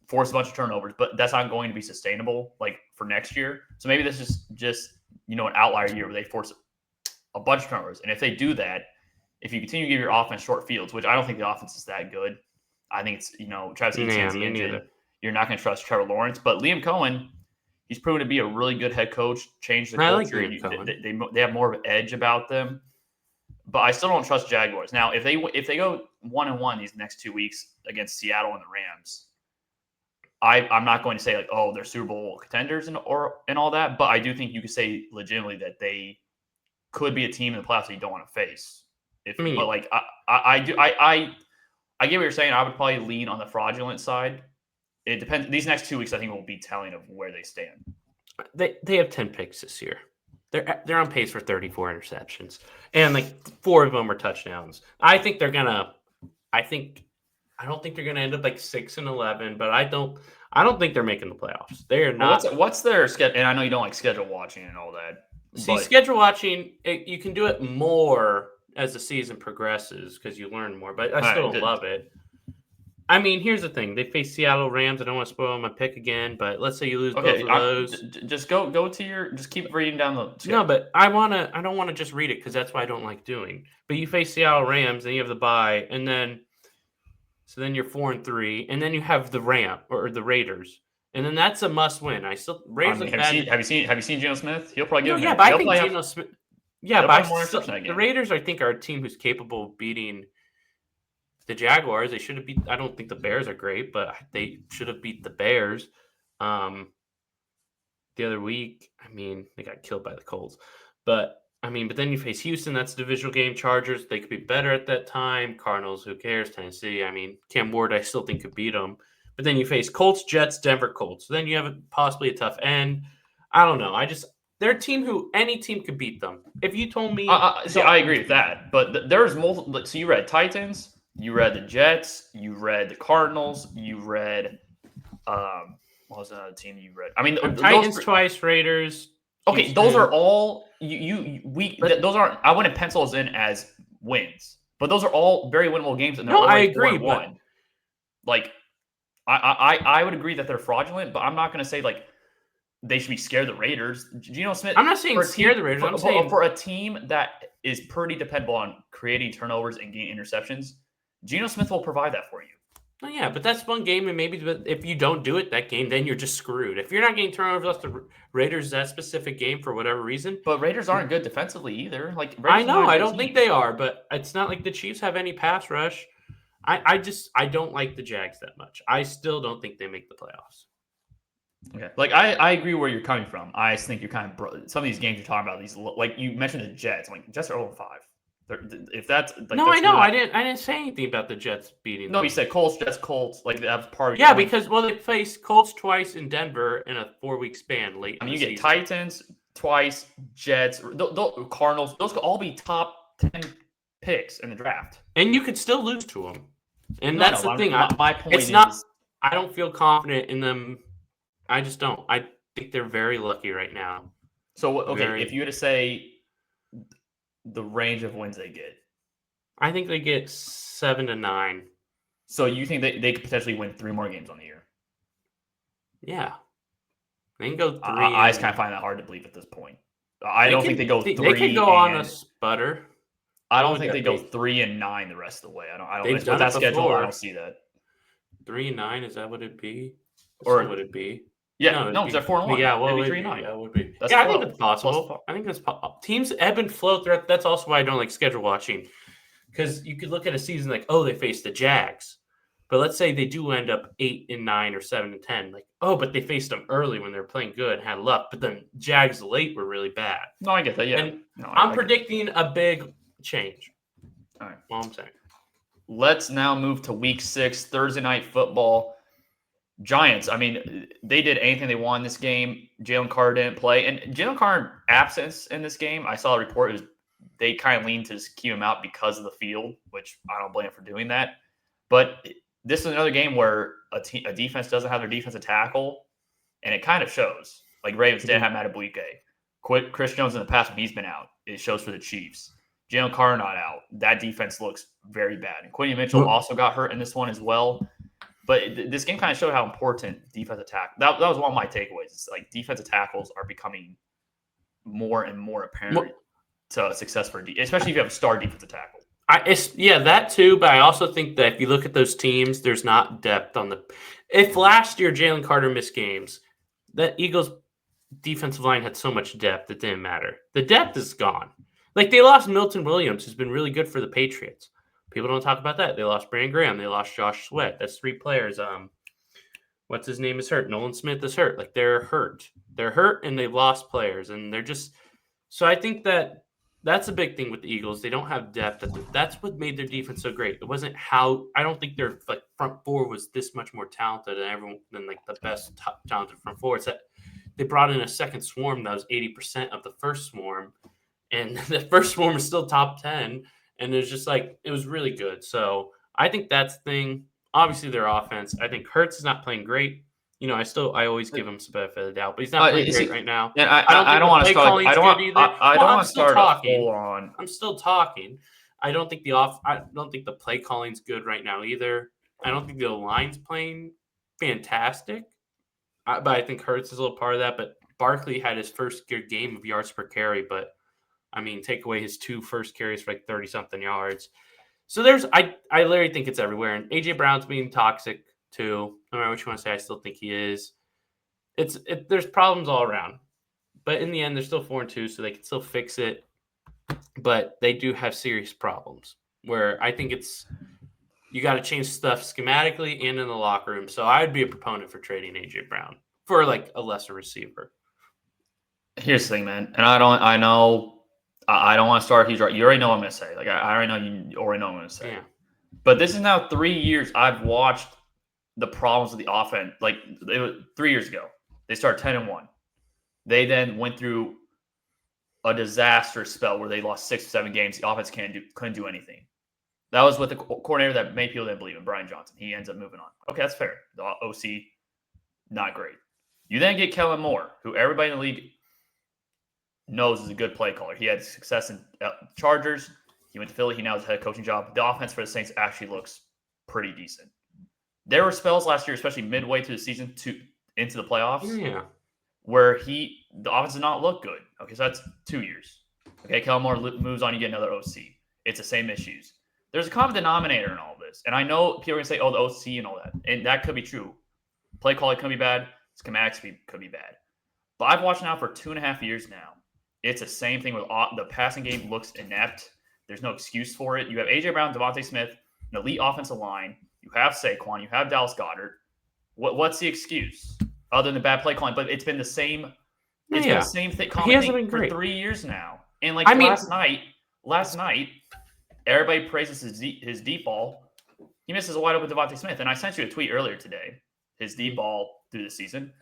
force a bunch of turnovers, but that's not going to be sustainable like for next year. So maybe this is just an outlier year where they force a bunch of turnovers. And if they do that, if you continue to give your offense short fields, which I don't think the offense is that good, I think it's, Travis Etienne's the engine. You're not going to trust Trevor Lawrence. But Liam Cohen, he's proven to be a really good head coach, changed the culture. They have more of an edge about them. But I still don't trust Jaguars. Now, if they go 1-1 these next 2 weeks against Seattle and the Rams, I'm not going to say like, oh, they're Super Bowl contenders and all that. But I do think you could say legitimately that they could be a team in the playoffs that you don't want to face. But like I get what you're saying. I would probably lean on the fraudulent side. It depends. These next 2 weeks, I think, will be telling of where they stand. They have 10 picks this year. They're on pace for 34 interceptions, and like 4 of them are touchdowns. I don't think they're gonna end up like 6-11, but I don't think they're making the playoffs. They are not. What's their schedule? And I know you don't like schedule watching and all that. schedule watching, you can do it more as the season progresses because you learn more, but I still love it. I mean, here's the thing. They face Seattle Rams. I don't want to spoil my pick again, but let's say you lose both of those. Just go to your – just keep reading down the schedule. No, but I don't want to just read it because that's what I don't like doing. But you face Seattle Rams, then you have the bye, and then – so then you're 4-3, and then you have the Raiders. And then that's a must win. Have you seen Geno Smith? He'll probably give him. Yeah, but I think Geno Smith. Yeah, but the Raiders, I think, are a team who's capable of beating the Jaguars. They should have beat. I don't think the Bears are great, but they should have beat the Bears. The other week, I mean, they got killed by the Colts. But then you face Houston. That's a divisional game. Chargers, they could be better at that time. Cardinals, who cares? Tennessee, Cam Ward, I still think could beat them. But then you face Colts, Jets, Denver, Colts. Then you have possibly a tough end. I don't know. They're a team who any team could beat them. If you told me, I agree with that. But there's multiple. So you read Titans, you read the Jets, you read the Cardinals, you read what was another team you read? Titans twice, Raiders. Okay, Houston. Those are all those aren't. I wouldn't pencil those in as wins, but those are all very winnable games. And I agree. But I would agree that they're fraudulent, but I'm not going to say they should be scared of the Raiders. Geno Smith. I'm not saying scare the Raiders. I'm saying for a team that is pretty dependable on creating turnovers and getting interceptions, Geno Smith will provide that for you. Oh, yeah, but that's one game, and maybe if you don't do it that game, then you're just screwed. If you're not getting turnovers off the Raiders that specific game for whatever reason. But Raiders aren't good defensively either. I know, I don't think they are, but it's not like the Chiefs have any pass rush. I don't like the Jags that much. I still don't think they make the playoffs. Okay, I agree where you're coming from. I just think you're kind of some of these games you're talking about. These you mentioned the Jets. Jets are 0-5. If that's no, I know. I didn't say anything about the Jets beating. No, you said Colts, Jets, Colts. That's part of. Yeah, because they faced Colts twice in Denver in a 4-week span late. You get Titans twice, Jets, Cardinals. Those could all be top 10 picks in the draft, and you could still lose to them. And that's the thing. My point is not. I don't feel confident in them. I just don't. I think they're very lucky right now. So if you were to say the range of wins they get, I think they get 7-9. So you think they could potentially win 3 more games on the year? Yeah, they can go 3. I just kind of find that hard to believe at this point. I don't think they go 3. They could go on a sputter. I don't think they go 3-9 the rest of the way. I don't. With that schedule, I don't see that. 3-9, is that what it'd be? Or would it be? Yeah, no, they're 4-1. Yeah, well, maybe 3-9. Yeah, it would be. I think it's possible. I think it's teams ebb and flow. That's also why I don't like schedule watching, because you could look at a season like, they faced the Jags, but let's say they do end up 8-9 or 7-10. But they faced them early when they were playing good, had luck, but then Jags late were really bad. No, I get that. Yeah, and I'm predicting a big change. All right. All I'm saying. Let's now move to Week 6, Thursday Night Football. Giants, they did anything they wanted in this game. Jalen Carter didn't play. And Jalen Carter's absence in this game, I saw a report, they kind of leaned to just keep him out because of the field, which I don't blame him for doing that. But this is another game where a defense doesn't have their defensive tackle, and it kind of shows. Ravens didn't have Matt Chris Jones in the past when he's been out. It shows for the Chiefs. Jalen Carter not out. That defense looks very bad. And Quinton Mitchell also got hurt in this one as well. But this game kind of showed how important defensive tackle. That was one of my takeaways. It's defensive tackles are becoming more and more apparent to success for especially if you have a star defensive tackle. That too. But I also think that if you look at those teams, there's not depth on the. If last year Jalen Carter missed games, the Eagles' defensive line had so much depth it didn't matter. The depth is gone. They lost Milton Williams, who's been really good for the Patriots. People don't talk about that. They lost Brandon Graham. They lost Josh Sweat. That's 3 players. What's his name is hurt. Nolan Smith is hurt. They're hurt. They're hurt, and they've lost players. And they're just – so I think that's a big thing with the Eagles. They don't have depth. That's what made their defense so great. It wasn't how – I don't think their front four was this much more talented than the best top talented front four. It's that they brought in a second swarm that was 80% of the first swarm. And the first swarm is still top 10. And it's just it was really good. So I think that's the thing. Obviously, their offense. I think Hurts is not playing great. I always give him some benefit of the doubt, but he's not playing great right now. And I don't want to start. I don't want to start a full on. I'm still talking. I don't think the play calling's good right now either. I don't think the line's playing fantastic. But I think Hurts is a little part of that. But Barkley had his first good game of yards per carry, but I mean, take away his 2 first carries for like 30-something yards. So I literally think it's everywhere. And A.J. Brown's being toxic too. No matter what you want to say, I still think he is. There's problems all around. But in the end, they're still 4-2, so they can still fix it. But they do have serious problems where I think you got to change stuff schematically and in the locker room. So I'd be a proponent for trading A.J. Brown for like a lesser receiver. Here's the thing, man. And I don't want to start. He's right. You already know what I'm going to say. Like, I already know you already know what I'm going to say. Yeah. But this is now 3 years I've watched the problems with the offense. Like, it was 3 years ago. They started 10-1. They then went through a disaster spell where they lost 6 or 7 games. The offense couldn't do anything. That was with the coordinator that many people didn't believe in, Brian Johnson. He ends up moving on. Okay, that's fair. The OC, not great. You then get Kellen Moore, who everybody in the league knows is a good play caller. He had success in Chargers. He went to Philly. He now has a head coaching job. The offense for the Saints actually looks pretty decent. There were spells last year, especially midway through the season into the playoffs, where the offense did not look good. Okay, so that's 2 years. Okay, Kellen Moore moves on. You get another OC. It's the same issues. There's a common denominator in all this. And I know people are going to say, the OC and all that. And that could be true. Play calling could be bad. Schematics could be bad. But I've watched now for 2.5 years now. It's the same thing with the passing game looks inept. There's no excuse for it. You have A.J. Brown, Devontae Smith, an elite offensive line. You have Saquon. You have Dallas Goedert. What's the excuse other than bad play calling? But it's been the same. It's been the same thing. He hasn't been great for 3 years now. And last night, everybody praises his deep ball. He misses a wide open Devontae Smith. And I sent you a tweet earlier today. His deep ball through the season.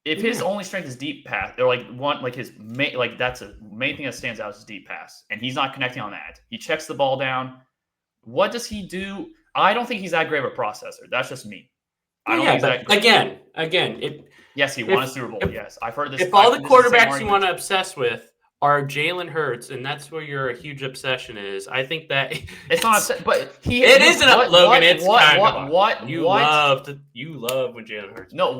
If his only strength is deep pass, or that's a main thing that stands out is his deep pass, and he's not connecting on that. He checks the ball down. What does he do? I don't think he's that great of a processor. That's just me. I don't think he's that great. Yes, he won a Super Bowl. Yes, I've heard this. If all the quarterbacks you want to obsess with are Jalen Hurts, and that's where your huge obsession is, I think that it's not. But it isn't Logan. It's what you love when Jalen Hurts. No,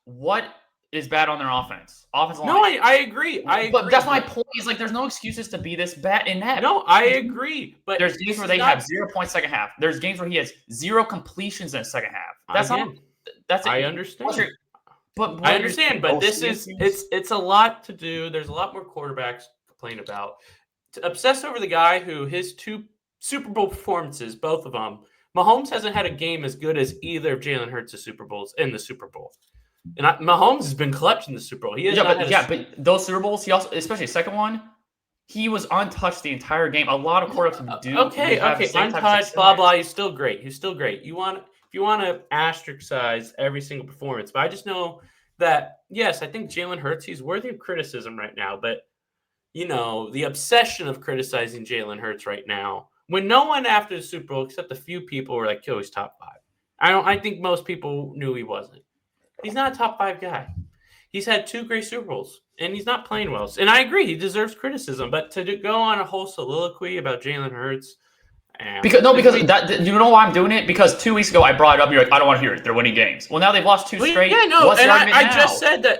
what is bad on their offense? Offensive line. No, I agree. But that's my point. Is like there's no excuses to be this bad in that. No, I agree. But there's games where they have 0 points second half. There's games where he has 0 completions in the second half. I understand. I understand, but it's a lot to do. There's a lot more quarterbacks to complain about. To obsess over the guy who his 2 Super Bowl performances, both of them, Mahomes hasn't had a game as good as either of Jalen Hurts' Super Bowls in the Super Bowl. And Mahomes has been clutching the Super Bowl. But those Super Bowls, he also, especially the second one, he was untouched the entire game. A lot of quarterbacks do. Okay, untouched, blah blah. He's still great. If you want to asteriskize every single performance, but I just know that yes, I think Jalen Hurts, he's worthy of criticism right now. But the obsession of criticizing Jalen Hurts right now, when no one after the Super Bowl except a few people were like, "Yo, he's top 5." I think most people knew he wasn't. He's not a top 5 guy. He's had 2 great Super Bowls, and he's not playing well. And I agree, he deserves criticism. But to go on a whole soliloquy about Jalen Hurts, because that, you know why I'm doing it? Because 2 weeks ago I brought it up. You're like, I don't want to hear it. They're winning games. Well, now they've lost 2 straight. Yeah, no, What's and the argument I now? just said that.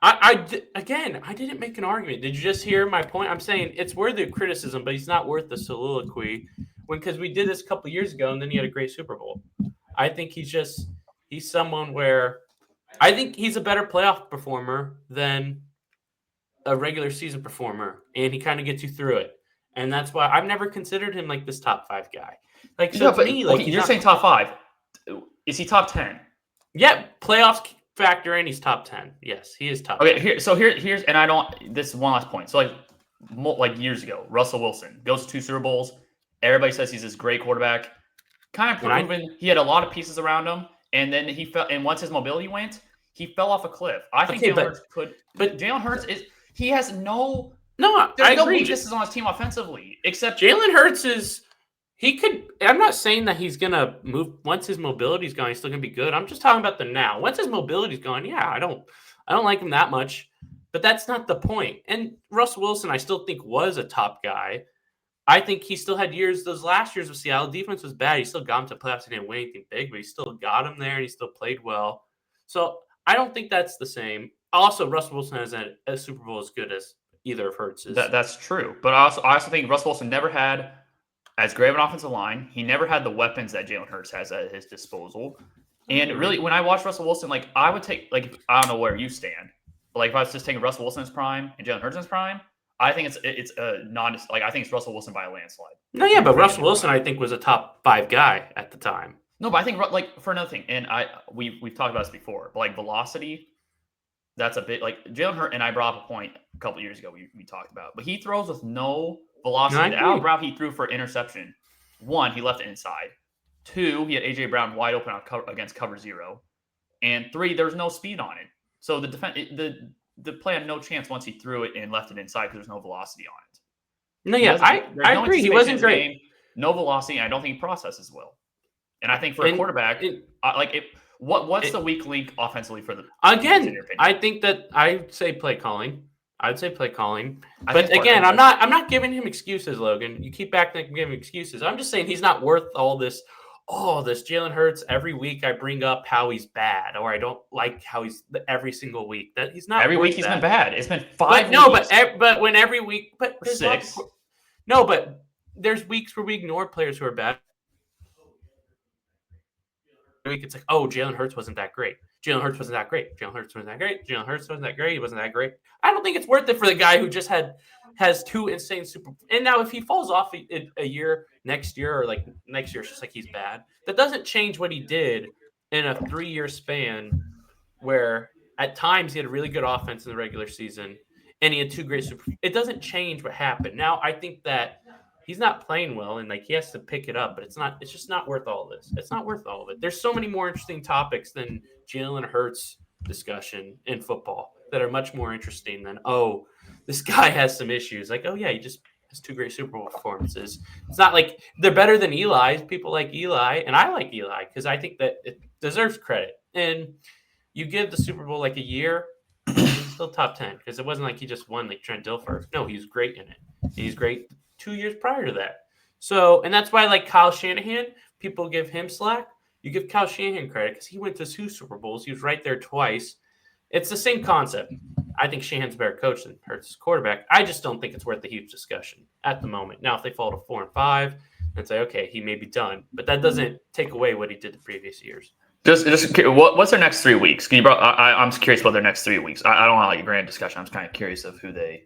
I didn't make an argument. Did you just hear my point? I'm saying it's worthy of criticism, but he's not worth the soliloquy. Because we did this a couple of years ago, and then he had a great Super Bowl. I think he's someone where. I think he's a better playoff performer than a regular season performer, and he kind of gets you through it. And that's why I've never considered him like this top 5 guy. You're saying top 5. Is he top 10? Yeah, playoffs factor in. He's top 10. Yes, he is top. Okay, 10. Here's and I don't. This is one last point. So like years ago, Russell Wilson goes to 2 Super Bowls. Everybody says he's this great quarterback. Kind of proven he had a lot of pieces around him. And then he fell, and once his mobility went, he fell off a cliff. I think Jalen Hurts could, but Jalen Hurts he has no weaknesses on his team offensively, except Jalen Hurts He could. I'm not saying that he's gonna move once his mobility's gone. He's still gonna be good. I'm just talking about the now. Once his mobility's gone, yeah, I don't like him that much. But that's not the point. And Russell Wilson, I still think was a top guy. I think he still had years. Those last years of Seattle defense was bad. He still got him to playoffs. He didn't win anything big, but he still got him there, and he still played well. So I don't think that's the same. Also, Russell Wilson has a Super Bowl as good as either of Hurts's. That's true. But I also think Russell Wilson never had as great of an offensive line. He never had the weapons that Jalen Hurts has at his disposal. And really, when I watch Russell Wilson, like I would take, like I don't know where you stand, but like if I was just taking Russell Wilson's prime and Jalen Hurts' prime, I think it's a non like I think it's Russell Wilson by a landslide. No, yeah, but Russell Wilson I think was a top 5 guy at the time. No, but I think like for another thing, and we've talked about this before, but like velocity, that's a bit like Jalen Hurts, and I brought up a point a couple years ago we talked about, but he throws with no velocity. The out route he threw for interception, 1, he left it inside. 2, he had AJ Brown wide open against cover 0, and 3, there was no speed on it. So the play had no chance once he threw it and left it inside because there's no velocity on it. No, yeah, I agree. He wasn't great. Game, no velocity, and I don't think he processes well. And I think for a quarterback, what's the weak link offensively for the again? I think that I'd say play calling. But again, I'm not giving him excuses, Logan. You keep acting like I'm giving excuses. I'm just saying he's not worth all this. Oh, this Jalen Hurts. Every week I bring up how he's bad, or I don't like how he's every single week. That he's not every week he's been bad. It's been 5 weeks. But when every week, but 6. No, but there's weeks where we ignore players who are bad. Week it's like, oh, Jalen Hurts wasn't that great. Jalen Hurts wasn't that great. Jalen Hurts wasn't that great. Jalen Hurts wasn't that great. He wasn't that great. I don't think it's worth it for the guy who just has 2 insane Super. And now if he falls off a year next year, or like next year, it's just like he's bad. That doesn't change what he did in a 3-year span, where at times he had a really good offense in the regular season, and he had 2 great Super. It doesn't change what happened. Now I think that he's not playing well, and like he has to pick it up, but it's just not worth all of this. It's not worth all of it. There's so many more interesting topics than Jalen Hurts discussion in football that are much more interesting than, oh, this guy has some issues. Like, oh yeah, he just has 2 great Super Bowl performances. It's not like they're better than Eli. People like Eli, and I like Eli because I think that it deserves credit. And you give the Super Bowl like a year, he's still top 10 because it wasn't like he just won like Trent Dilfer. No, he was great in it. He's great 2 years prior to that. So, and that's why like Kyle Shanahan, people give him slack. You give Kyle Shanahan credit because he went to 2 Super Bowls. He was right there twice. It's the same concept. I think Shanahan's a better coach than Hurts' quarterback. I just don't think it's worth the huge discussion at the moment. Now, if they fall to 4 and 5, and say, okay, he may be done, but that doesn't take away what he did the previous years. What's their next 3 weeks? I'm curious about their next 3 weeks. I don't want like a grand discussion. I'm just kind of curious of who they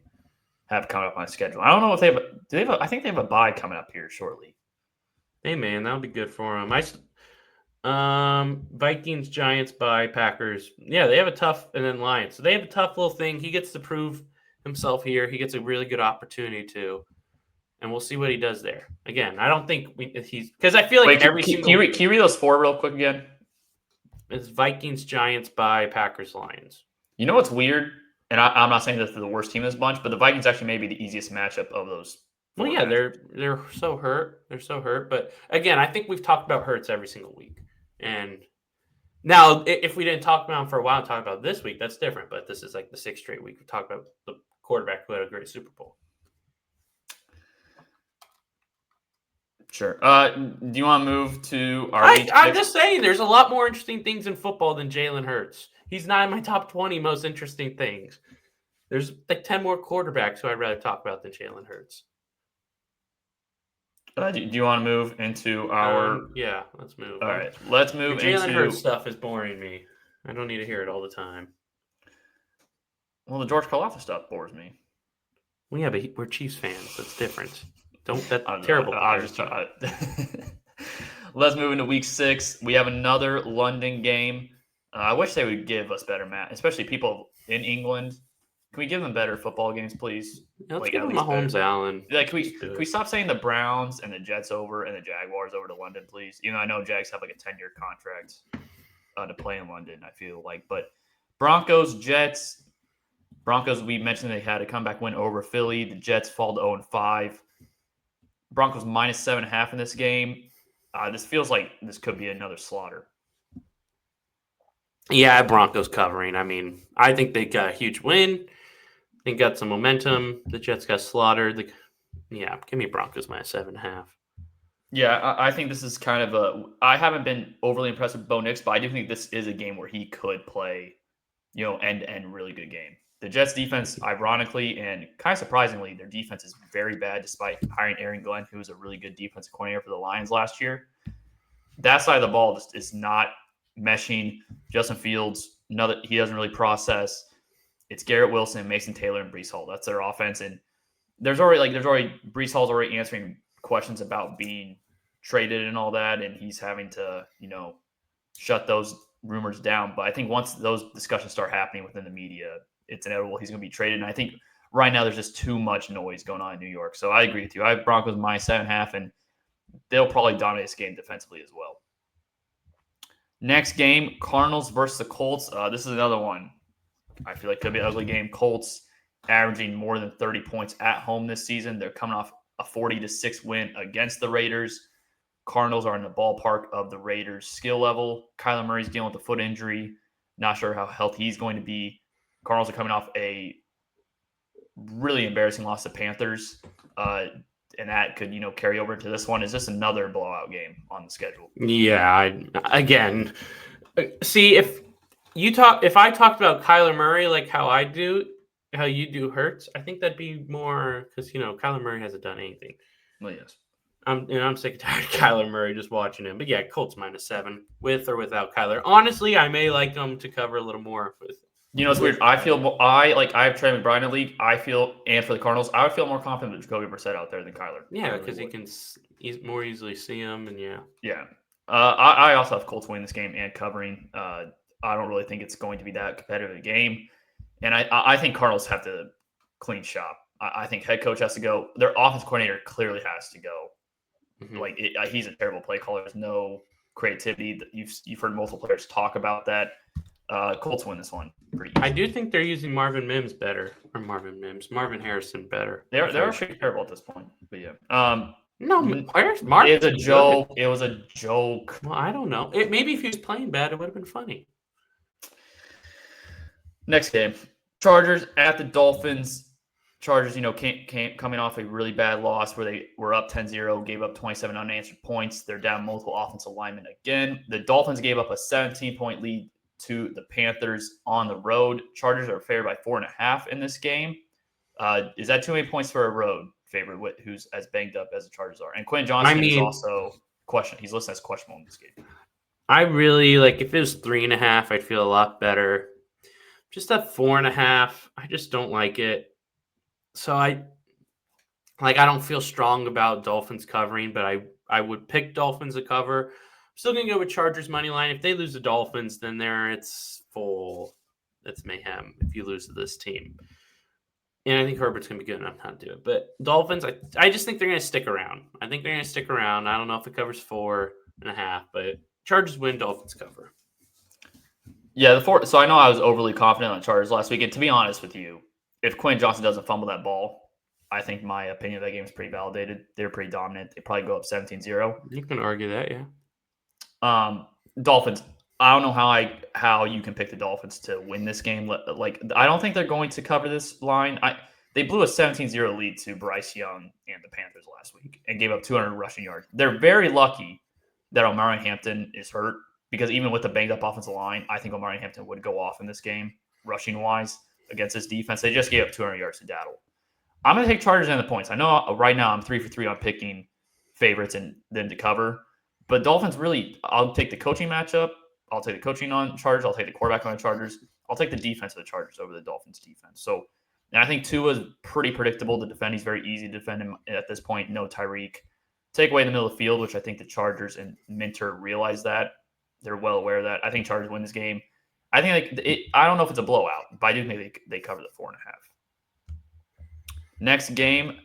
have coming up on the schedule. I don't know if they have. I think they have a bye coming up here shortly. Hey man, that'll be good for them. Vikings, Giants, bye, Packers. Yeah, they have a tough, and then Lions. So they have a tough little thing. He gets to prove himself here. He gets a really good opportunity to, and we'll see what he does there. Again, I don't think he's because I feel like can you read those 4 real quick again? It's Vikings, Giants, bye, Packers, Lions. You know what's weird? And I'm not saying that they're the worst team in this bunch, but the Vikings actually may be the easiest matchup of those. Well, yeah, they're so hurt. They're so hurt. But again, I think we've talked about Hurts every single week. And now, if we didn't talk about him for a while and talk about this week, that's different. But this is like the 6th straight week we talked about the quarterback who had a great Super Bowl. Sure. Do you want to move to our I'm just saying there's a lot more interesting things in football than Jalen Hurts. He's not in my top 20 most interesting things. There's like 10 more quarterbacks who I'd rather talk about than Jalen Hurts. Do you want to move into our... yeah, let's move. All right, let's move into... Jalen Hurts stuff is boring me. I don't need to hear it all the time. Well, the George Karlaftis stuff bores me. Well, yeah, but we're Chiefs fans. That's different. That's terrible. Let's move into week 6. We have another London game. I wish they would give us better match, especially people in England. Can we give them better football games, please? Let's give them Mahomes, Allen. Like, can we stop saying the Browns and the Jets over and the Jaguars over to London, please? You know, I know Jags have like a 10-year contract to play in London, I feel like. But Broncos, Jets. Broncos, we mentioned they had a comeback win over Philly. The Jets fall to 0-5. Broncos minus 7.5 in this game. This feels like this could be another slaughter. Yeah, Broncos covering. I mean, I think they got a huge win. They got some momentum. The Jets got slaughtered. Give me Broncos minus 7.5. Yeah, I think this is kind of I haven't been overly impressed with Bo Nix, but I do think this is a game where he could play, end-to-end really good game. The Jets defense, ironically and kind of surprisingly, their defense is very bad despite hiring Aaron Glenn, who was a really good defensive coordinator for the Lions last year. That side of the ball just is not meshing. Justin Fields, he doesn't really process. It's Garrett Wilson, Mason Taylor, and Breece Hall. That's their offense, and there's already Breece Hall's already answering questions about being traded and all that, and he's having to shut those rumors down. But I think once those discussions start happening within the media, it's inevitable he's going to be traded. And I think right now there's just too much noise going on in New York. So I agree with you. I have Broncos minus 7.5, and they'll probably dominate this game defensively as well. Next game, Cardinals versus the Colts. This is another one I feel like could be an ugly game. Colts averaging more than 30 points at home this season. They're coming off a 40-6 win against the Raiders. Cardinals are in the ballpark of the Raiders' skill level. Kyler Murray's dealing with a foot injury. Not sure how healthy he's going to be. Cardinals are coming off a really embarrassing loss to Panthers, and that could carry over into this one. Is this another blowout game on the schedule? Yeah. See, if I talked about Kyler Murray like how you do Hurts, I think that'd be more because Kyler Murray hasn't done anything. Well, yes. I'm sick and tired of Kyler Murray just watching him. But yeah, Colts minus 7 with or without Kyler. Honestly, I may like them to cover a little more with. It's weird. I have Trey McBride in the league. And for the Cardinals, I would feel more confident with Jacoby Brissett out there than Kyler. Yeah, because he can more easily see him, and yeah. Yeah. I also have Colts winning this game and covering. I don't really think it's going to be that competitive a game. And I think Cardinals have to clean shop. I think head coach has to go. Their offense coordinator clearly has to go. Mm-hmm. He's a terrible play caller. There's no creativity. You've heard multiple players talk about that. Colts win this one. I do think they're using Marvin Harrison better. They're pretty terrible at this point. But yeah. No, where's Marvin? It was a joke. It was a joke. Well, I don't know. Maybe if he was playing bad, it would have been funny. Next game, Chargers at the Dolphins. Chargers, came coming off a really bad loss where they were up 10-0, gave up 27 unanswered points. They're down multiple offensive linemen again. The Dolphins gave up a 17-point lead to the Panthers on the road. Chargers are favored by 4.5 in this game. Is that too many points for a road favorite who's as banged up as the Chargers are? And Quinn Johnson is also questioned. He's listed as questionable in this game. I really if it was 3.5, I'd feel a lot better. Just at 4.5, I just don't like it. So I don't feel strong about Dolphins covering, but I would pick Dolphins to cover. I'm still gonna go with Chargers money line. If they lose the Dolphins, then it's mayhem if you lose to this team. And I think Herbert's gonna be good enough not to do it. But Dolphins, I just think they're gonna stick around. I think they're gonna stick around. I don't know if it covers 4.5, but Chargers win, Dolphins cover. Yeah, so I know I was overly confident on the Chargers last week, and to be honest with you, if Quinn Johnson doesn't fumble that ball, I think my opinion of that game is pretty validated. They're pretty dominant. They probably go up 17-0. You can argue that, yeah. Dolphins, I don't know how you can pick the Dolphins to win this game. I don't think they're going to cover this line. They blew a 17-0 lead to Bryce Young and the Panthers last week and gave up 200 rushing yards. They're very lucky that Omari Hampton is hurt, because even with the banged-up offensive line, I think Omari Hampton would go off in this game, rushing-wise, against this defense. They just gave up 200 yards to Daddle. I'm going to take Chargers and the points. I know right now I'm 3 for 3 on picking favorites and them to cover. But Dolphins really, I'll take the coaching matchup. I'll take the coaching on Chargers. I'll take the quarterback on the Chargers. I'll take the defense of the Chargers over the Dolphins defense. So, and I think Tua is pretty predictable to defend. He's very easy to defend him at this point. No Tyreek. Take away the middle of the field, which I think the Chargers and Minter realize that. They're well aware of that. I think Chargers win this game. I think I don't know if it's a blowout, but I do think they cover the 4.5. Next game,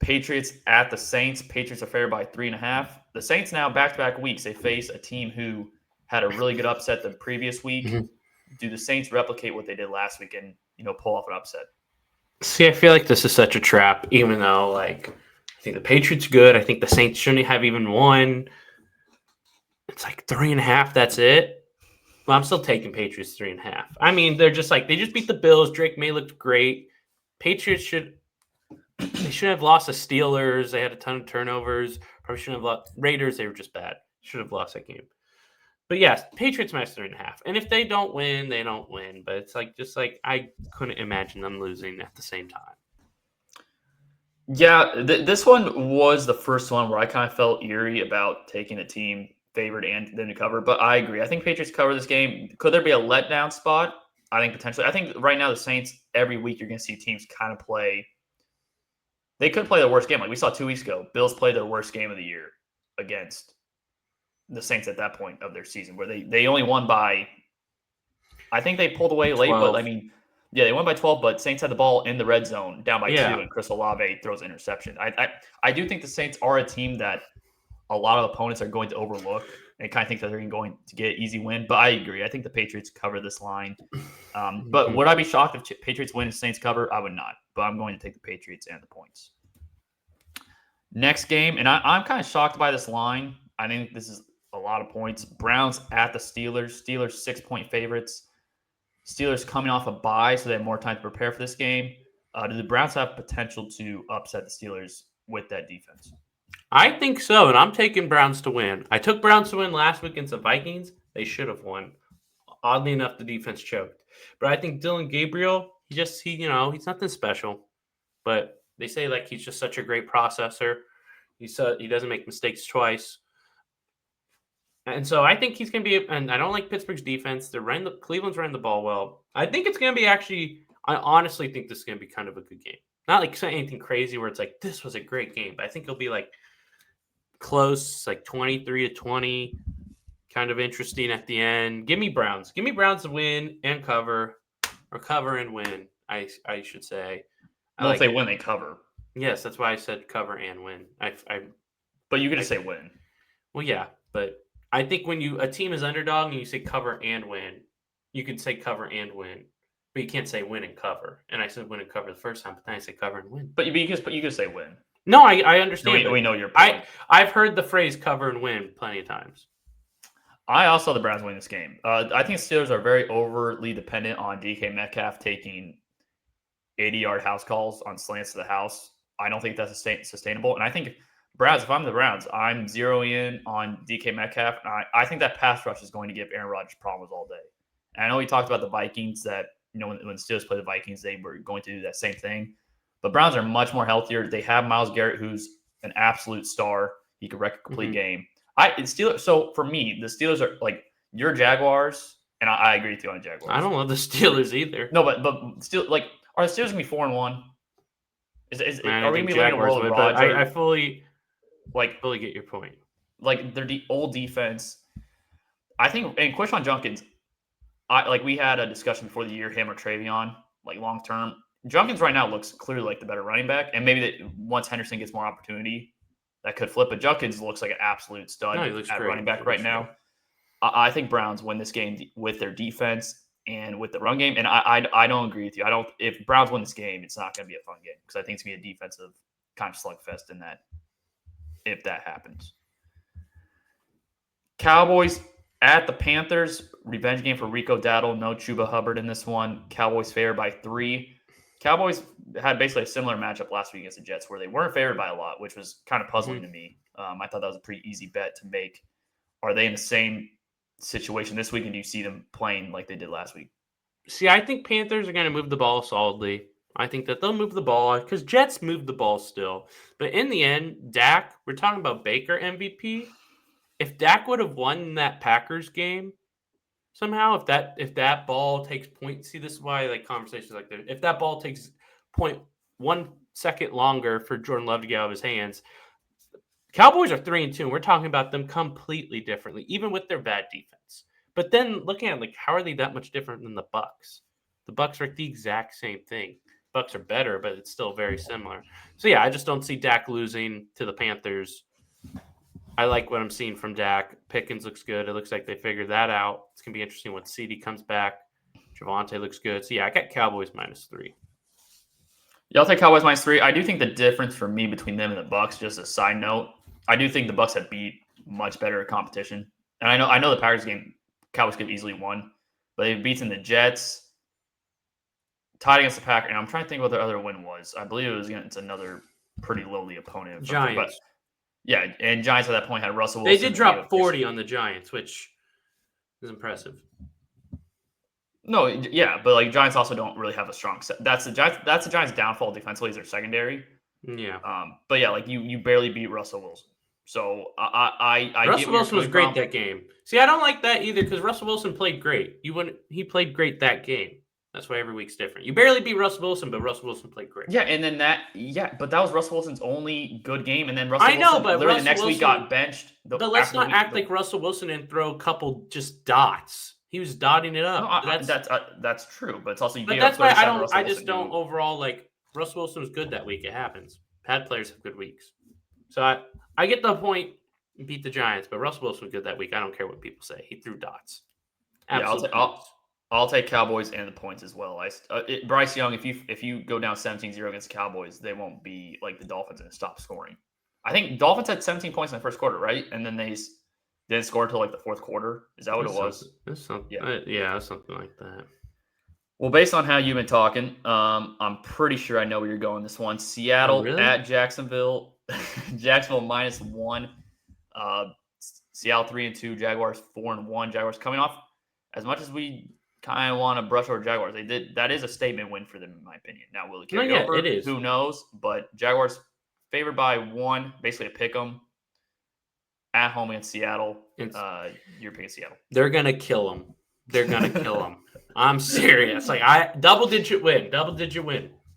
Patriots at the Saints. Patriots are favored by 3.5. The Saints now back-to-back weeks, they face a team who had a really good upset the previous week. Mm-hmm. Do the Saints replicate what they did last week and pull off an upset? See, I feel like this is such a trap, even though think the Patriots good. I think the Saints shouldn't have even won. It's like 3.5. That's it. Well, I'm still taking Patriots 3.5. I mean, they're just like they just beat the Bills. Drake May looked great. Patriots shouldn't have lost the Steelers. They had a ton of turnovers. Probably shouldn't have lost Raiders. They were just bad. Should have lost that game. But yes, Patriots minus 3.5. And if they don't win, they don't win. But it's like just like I couldn't imagine them losing at the same time. Yeah, this one was the first one where I kind of felt eerie about taking a team favored and then to cover. But I agree. I think Patriots cover this game. Could there be a letdown spot? I think potentially. I think right now the Saints, every week you're going to see teams kind of play. They could play the worst game. Like we saw 2 weeks ago. Bills played their worst game of the year against the Saints at that point of their season, where they only won by, I think they pulled away late, 12. but I mean, yeah, they won by 12, but Saints had the ball in the red zone down by 2, and Chris Olave throws an interception. I do think the Saints are a team that a lot of opponents are going to overlook and kind of think that they're going to get an easy win. But I agree. I think the Patriots cover this line. But would I be shocked if Patriots win and Saints cover? I would not. But I'm going to take the Patriots and the points. Next game, and I'm kind of shocked by this line. I think this is a lot of points. Browns at the Steelers. Steelers 6-point favorites. Steelers coming off a bye, so they have more time to prepare for this game. Do the Browns have potential to upset the Steelers with that defense? I think so, and I'm taking Browns to win. I took Browns to win last week against the Vikings. They should have won. Oddly enough, the defense choked. But I think Dylan Gabriel, he's nothing special. But they say like he's just such a great processor. He doesn't make mistakes twice. And so I think he's going to be, and I don't like Pittsburgh's defense. Cleveland's running the ball well. I think it's going to be I honestly think this is going to be kind of a good game. Not like anything crazy where it's like, this was a great game, but I think it'll be like close, like 23-20, kind of interesting at the end. Give me Browns. Give me Browns to win and cover, or cover and win, I should say. Well, if they win, they cover. Yes, that's why I said cover and win. But you could just say win. Well, yeah, but I think when a team is underdog and you say cover and win, you can say cover and win, but you can't say win and cover. And I said win and cover the first time, but then I say cover and win. But you could say win. No, I understand. We know your point. I've heard the phrase cover and win plenty of times. I also the Browns win this game. I think Steelers are very overly dependent on DK Metcalf taking 80-yard house calls on slants to the house. I don't think that's sustainable. And I think Browns, if I'm the Browns, I'm zeroing in on DK Metcalf. And I think that pass rush is going to give Aaron Rodgers problems all day. And I know we talked about the Vikings that, when the Steelers played the Vikings, they were going to do that same thing. But Browns are much more healthier. They have Myles Garrett, who's an absolute star. He could wreck a complete game. So for me, the Steelers are like your Jaguars, and I agree with you on the Jaguars. I don't love the Steelers either. No, but still, like, are the Steelers gonna be 4-1? Are we gonna be living in a world of Rodgers? I fully get your point. Like they're the old defense. I think, and Quishon Junkins, we had a discussion before the year, him or Travion, like long term. Junkins right now looks clearly like the better running back, and maybe that once Henderson gets more opportunity, that could flip. But Junkins looks like an absolute stud at running back right now. I think Browns win this game with their defense and with the run game. And I don't agree with you. If Browns win this game, it's not going to be a fun game because I think it's going to be a defensive kind of slugfest in that if that happens. Cowboys at the Panthers, revenge game for Rico Dowdle. No Chuba Hubbard in this one. Cowboys favored by 3. Cowboys had basically a similar matchup last week against the Jets where they weren't favored by a lot, which was kind of puzzling to me. I thought that was a pretty easy bet to make. Are they in the same situation this week, and do you see them playing like they did last week? See, I think Panthers are going to move the ball solidly. I think that they'll move the ball because Jets move the ball still. But in the end, Dak, we're talking about Baker MVP. If Dak would have won that Packers game somehow, if that ball takes point, see, this is why I like conversations like this. If that ball takes 0.1 second longer for Jordan Love to get out of his hands, Cowboys are 3-2. And we're talking about them completely differently, even with their bad defense. But then looking at how are they that much different than the Bucs? The Bucs are the exact same thing. Bucs are better, but it's still very similar. So yeah, I just don't see Dak losing to the Panthers. I like what I'm seeing from Dak. Pickens looks good. It looks like they figured that out. It's gonna be interesting when CD comes back. Javonte looks good. So yeah, I got Cowboys -3. Yeah, I'll take Cowboys -3. I do think the difference for me between them and the Bucks, just a side note, I do think the Bucks have beat much better competition. And I know the Packers game, Cowboys could have easily won, but they've beaten the Jets, tied against the Packers, and I'm trying to think what their other win was. I believe it was against another pretty lowly opponent. Giants. But yeah, and Giants at that point had Russell They Wilson. did drop 40 on the Giants, which is impressive. No, yeah, but like Giants also don't really have a strong set. That's the Giants' downfall defensively is their secondary. Yeah. But yeah, like you barely beat Russell Wilson. So I Russell Wilson was great that game. See, I don't like that either because Russell Wilson played great. He played great that game. That's why every week's different. You barely beat Russell Wilson, but Russell Wilson played great. Yeah, and then but that was Russell Wilson's only good game, and then Wilson but literally the next week got benched. But let's not act like Russell Wilson didn't throw a couple just dots. He was dotting it up. No, that's true, but it's also. But that's why I just don't overall like Russell Wilson was good that week. It happens. Bad players have good weeks, so I get the point. Beat the Giants, but Russell Wilson was good that week. I don't care what people say. He threw dots. Absolutely. Yeah, I'll take Cowboys and the points as well. Bryce Young, if you go down 17-0 against the Cowboys, they won't be like the Dolphins and stop scoring. I think Dolphins had 17 points in the first quarter, right? And then they didn't score until like the fourth quarter. Is that what it was? Yeah, something like that. Well, based on how you've been talking, I'm pretty sure I know where you're going this one. Seattle at Jacksonville. Jacksonville -1. Seattle 3-2. Jaguars 4-1. Jaguars coming off. As much as we kind of want to brush over Jaguars, that is a statement win for them, in my opinion. Now, will it carry over? It is. Who knows? But Jaguars favored by 1, basically a pick 'em at home against Seattle. You're picking Seattle. They're gonna kill them. They're gonna kill them. I'm serious. Like double-digit win.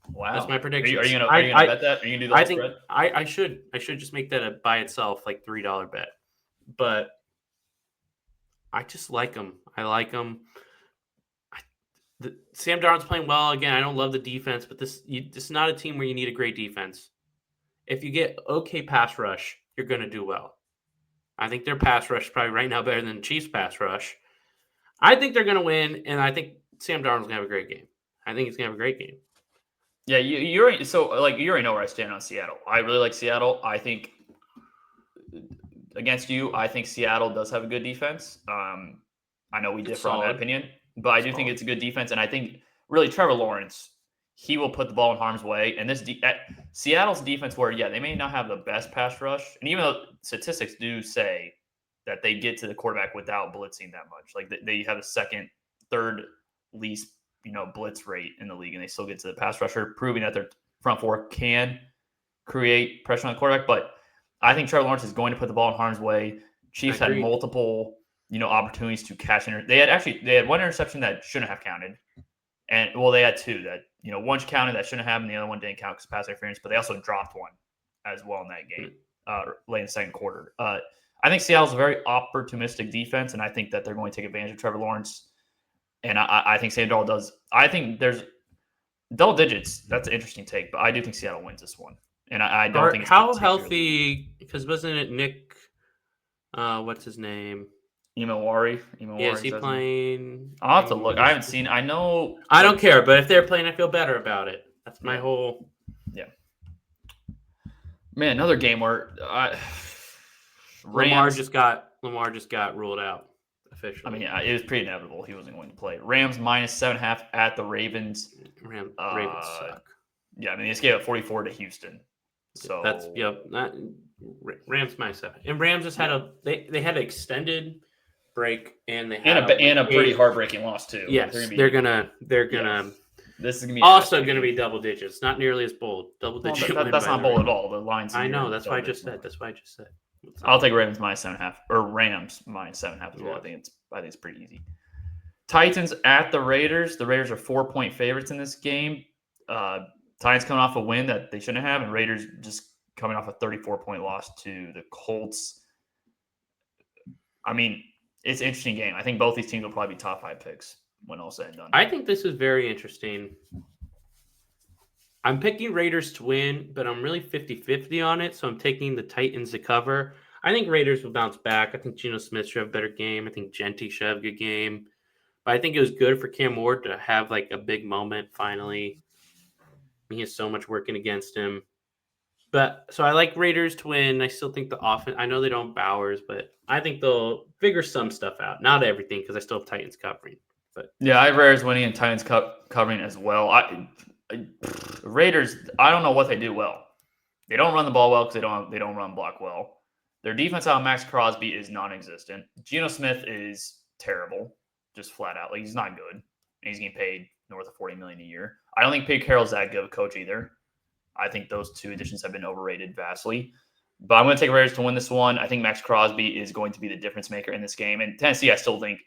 Wow, that's my prediction. Are you gonna bet that? Are you gonna do that spread? I should just make that a by itself like $3 bet. But I just like them. I like them. Sam Darnold's playing well again. I don't love the defense, but this is not a team where you need a great defense. If you get okay pass rush, you're going to do well. I think their pass rush is probably right now better than the Chiefs' pass rush. I think they're going to win, and I think Sam Darnold's going to have a great game. I think he's going to have a great game. Yeah, you already know where I stand on Seattle. I really like Seattle. I think against you, I think Seattle does have a good defense. I know we differ on that opinion, but I do think it's a good defense, and I think really Trevor Lawrence, he will put the ball in harm's way. And this Seattle's defense, where they may not have the best pass rush, and even though statistics do say that they get to the quarterback without blitzing that much, like they have the third least blitz rate in the league, and they still get to the pass rusher, proving that their front four can create pressure on the quarterback. But I think Trevor Lawrence is going to put the ball in harm's way. Chiefs had multiple opportunities to catch. They had one interception that shouldn't have counted, and they had two that one counted that shouldn't have, and the other one didn't count because pass interference. But they also dropped one as well in that game late in the second quarter. I think Seattle's a very opportunistic defense, and I think that they're going to take advantage of Trevor Lawrence. And I think Sam Darnold does. I think there's double digits. That's an interesting take, but I do think Seattle wins this one. And I don't think it's how healthy, because wasn't it Nick? What's his name? Imawari. Yeah, is he playing? I'll have to look. I haven't seen. I know. I don't care, but if they're playing, I feel better about it. That's my whole. Yeah. Man, another game where Lamar just got ruled out officially. I mean, it was pretty inevitable he wasn't going to play. Rams -7.5 at the Ravens. Ravens suck. Yeah, I mean, they just gave up 44 to Houston. So that's Rams -7, and Rams just had they had an extended break, and they had a pretty heartbreaking loss too. Yes, they're gonna. This is gonna be also going to be double digits, not nearly as bold. Double digit. That's not bold at all. The lines. I know. That's why I just said. I'll take Ravens -7.5 or Rams -7.5 as well. I think it's pretty easy. Titans at the Raiders. The Raiders are 4-point favorites in this game. Titans coming off a win that they shouldn't have, and Raiders just coming off a 34-point loss to the Colts. I mean, it's an interesting game. I think both these teams will probably be top 5 picks when all said and done. I think this is very interesting. I'm picking Raiders to win, but I'm really 50-50 on it, so I'm taking the Titans to cover. I think Raiders will bounce back. I think Geno Smith should have a better game. I think Genty should have a good game. But I think it was good for Cam Ward to have like a big moment finally. He has so much working against him. But so I like Raiders to win. I still think the offense. I know they don't have Bowers, but I think they'll figure some stuff out. Not everything, because I still have Titans covering. But yeah, I have Raiders winning and Titans covering as well. Raiders, I don't know what they do well. They don't run the ball well because they don't run block well. Their defense out of Max Crosby is non-existent. Geno Smith is terrible, just flat out. Like, he's not good. And he's getting paid north of $40 million a year. I don't think Pete Carroll's that good of a coach either. I think those two additions have been overrated vastly. But I'm going to take Raiders to win this one. I think Max Crosby is going to be the difference maker in this game. And Tennessee, I still think